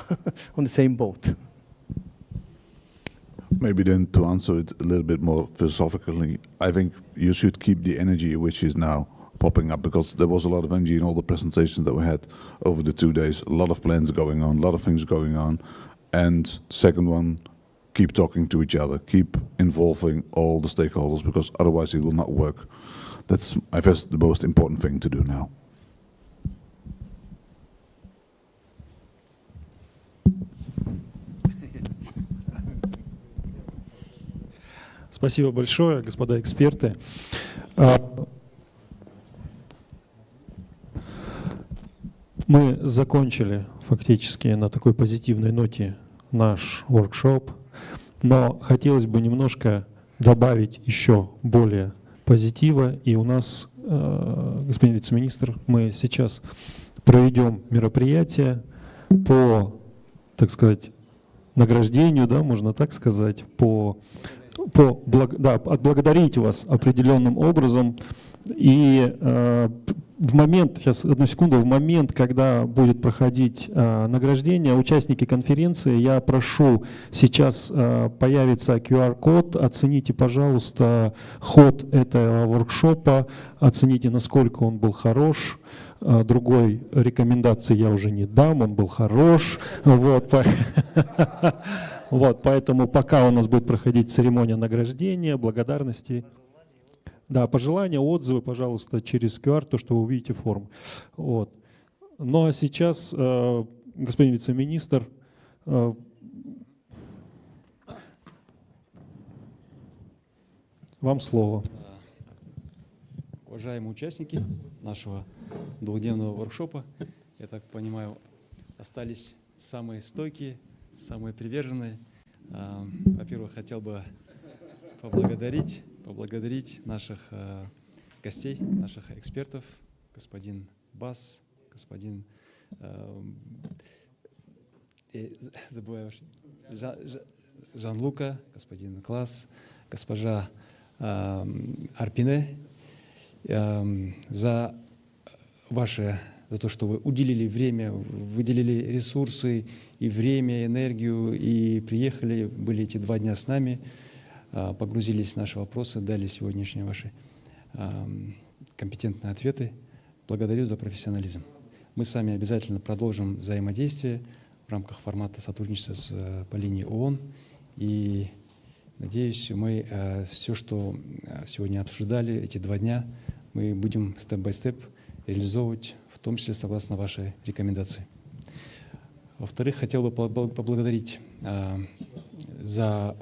on the same boat. Maybe then to answer it a little bit more philosophically, I think you should keep the energy which is now popping up, because there was a lot of energy in all the presentations that we had over the 2 days, a lot of plans going on, a lot of things going on. And second one, keep talking to each other, keep involving all the stakeholders, because otherwise it will not work. That's, I guess, the most important thing to do now. Спасибо большое, господа эксперты. Мы закончили фактически на такой позитивной ноте наш воркшоп, но хотелось бы немножко добавить еще более позитива. И у нас, господин вице-министр, мы сейчас проведем мероприятие по, так сказать, награждению, да, можно так сказать, отблагодарить вас определенным образом. И в момент, сейчас одну секунду, в момент, когда будет проходить награждение, участники конференции, я прошу, сейчас появится QR-код, оцените, пожалуйста, ход этого воркшопа, оцените, насколько он был хорош. Другой рекомендации я уже не дам, он был хорош. Вот, поэтому пока у нас будет проходить церемония награждения, благодарности. Да, пожелания, отзывы, пожалуйста, через QR, то, что вы увидите форму. Вот. Ну а сейчас, господин вице-министр, вам слово. Уважаемые участники нашего двухдневного воркшопа, я так понимаю, остались самые стойкие, самые приверженные. Во-первых, хотел бы поблагодарить наших гостей, наших экспертов, господин Бас, господин Жан-Лука, господин Класс, госпожа Арпине, за то, что вы уделили время, выделили ресурсы и время, и энергию, и приехали, были эти 2 дня с нами, погрузились в наши вопросы, дали сегодняшние ваши компетентные ответы. Благодарю за профессионализм. Мы с вами обязательно продолжим взаимодействие в рамках формата сотрудничества по линии ООН. И надеюсь, мы все, что сегодня обсуждали, эти 2 дня, мы будем степ-бай-степ реализовывать, в том числе согласно вашей рекомендации. Во-вторых, хотел бы поблагодарить за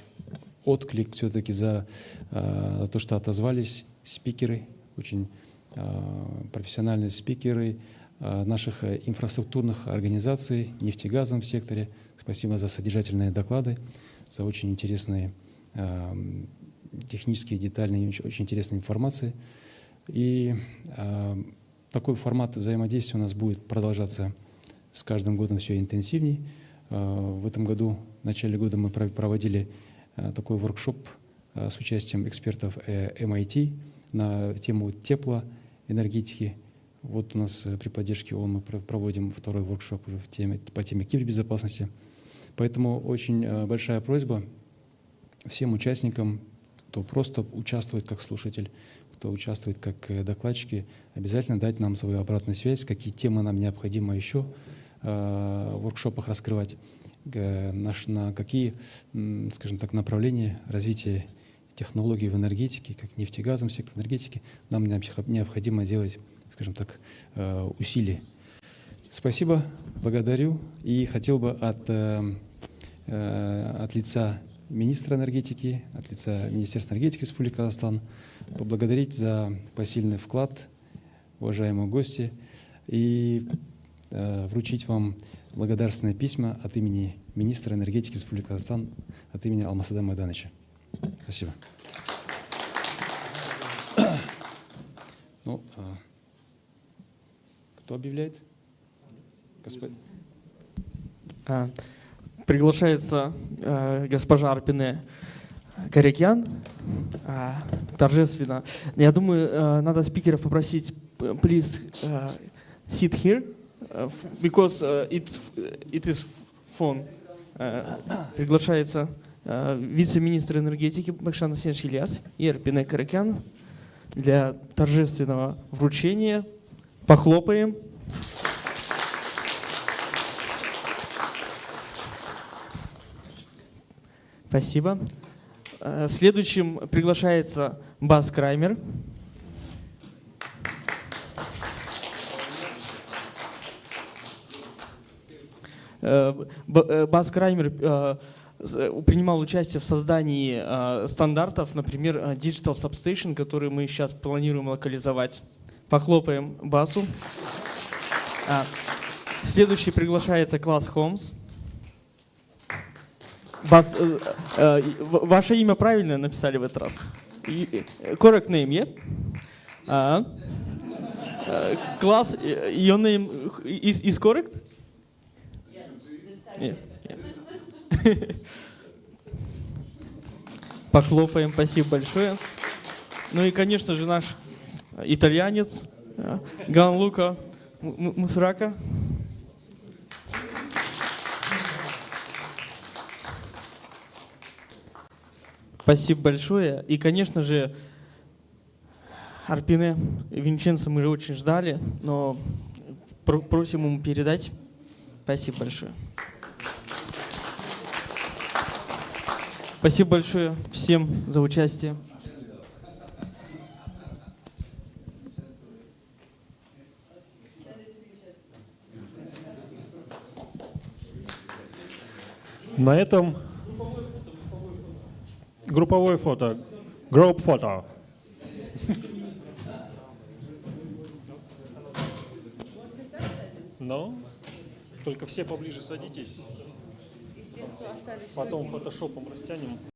отклик, все-таки за то, что отозвались спикеры, очень профессиональные спикеры наших инфраструктурных организаций, нефтегазовом секторе. Спасибо за содержательные доклады, за очень интересные технические, детальные, очень интересные информации. И такой формат взаимодействия у нас будет продолжаться с каждым годом все интенсивней. В этом году, в начале года мы проводили такой воркшоп с участием экспертов MIT на тему теплоэнергетики. Вот у нас при поддержке ООН мы проводим 2-й воркшоп уже по теме кибербезопасности. Поэтому очень большая просьба всем участникам, кто просто участвует как слушатель, кто участвует как докладчики, обязательно дать нам свою обратную связь, какие темы нам необходимо еще в воркшопах раскрывать, на какие, скажем так, направления развития технологий в энергетике, как нефтегазовом секторе энергетики, нам необходимо делать, скажем так, усилия. Спасибо, благодарю. И хотел бы от лица министра энергетики, от лица Министерства энергетики Республики Казахстан поблагодарить за посильный вклад, уважаемые гости, и вручить вам благодарственные письма от имени министра энергетики Республики Казахстан, от имени Алмасада Майдановича. Спасибо. Ну, кто объявляет? Господин. Приглашается госпожа Арпине Карякян торжественно. Я думаю, надо спикеров попросить, please sit here, because it is phone. Приглашается вице-министр энергетики Бакшан Асенович Ильяс и Арпине Карякян для торжественного вручения. Похлопаем. Спасибо. Следующим приглашается Бас Краймер. Бас Краймер принимал участие в создании стандартов, например, Digital Substation, который мы сейчас планируем локализовать. Похлопаем Басу. Следующий приглашается класс Холмс. Бас, ваше имя правильно написали в этот раз? Correct name, yeah? Class, your name is correct? Yeah. Похлопаем, спасибо большое. Ну и, конечно же, наш итальянец Ганлука Мусрака. Спасибо большое. И, конечно же, Арпине Винченцо мы же очень ждали, но просим ему передать. Спасибо большое. Спасибо большое всем за участие. На этом групповое фото, group фото. Но только все поближе садитесь. Потом фотошопом растянем.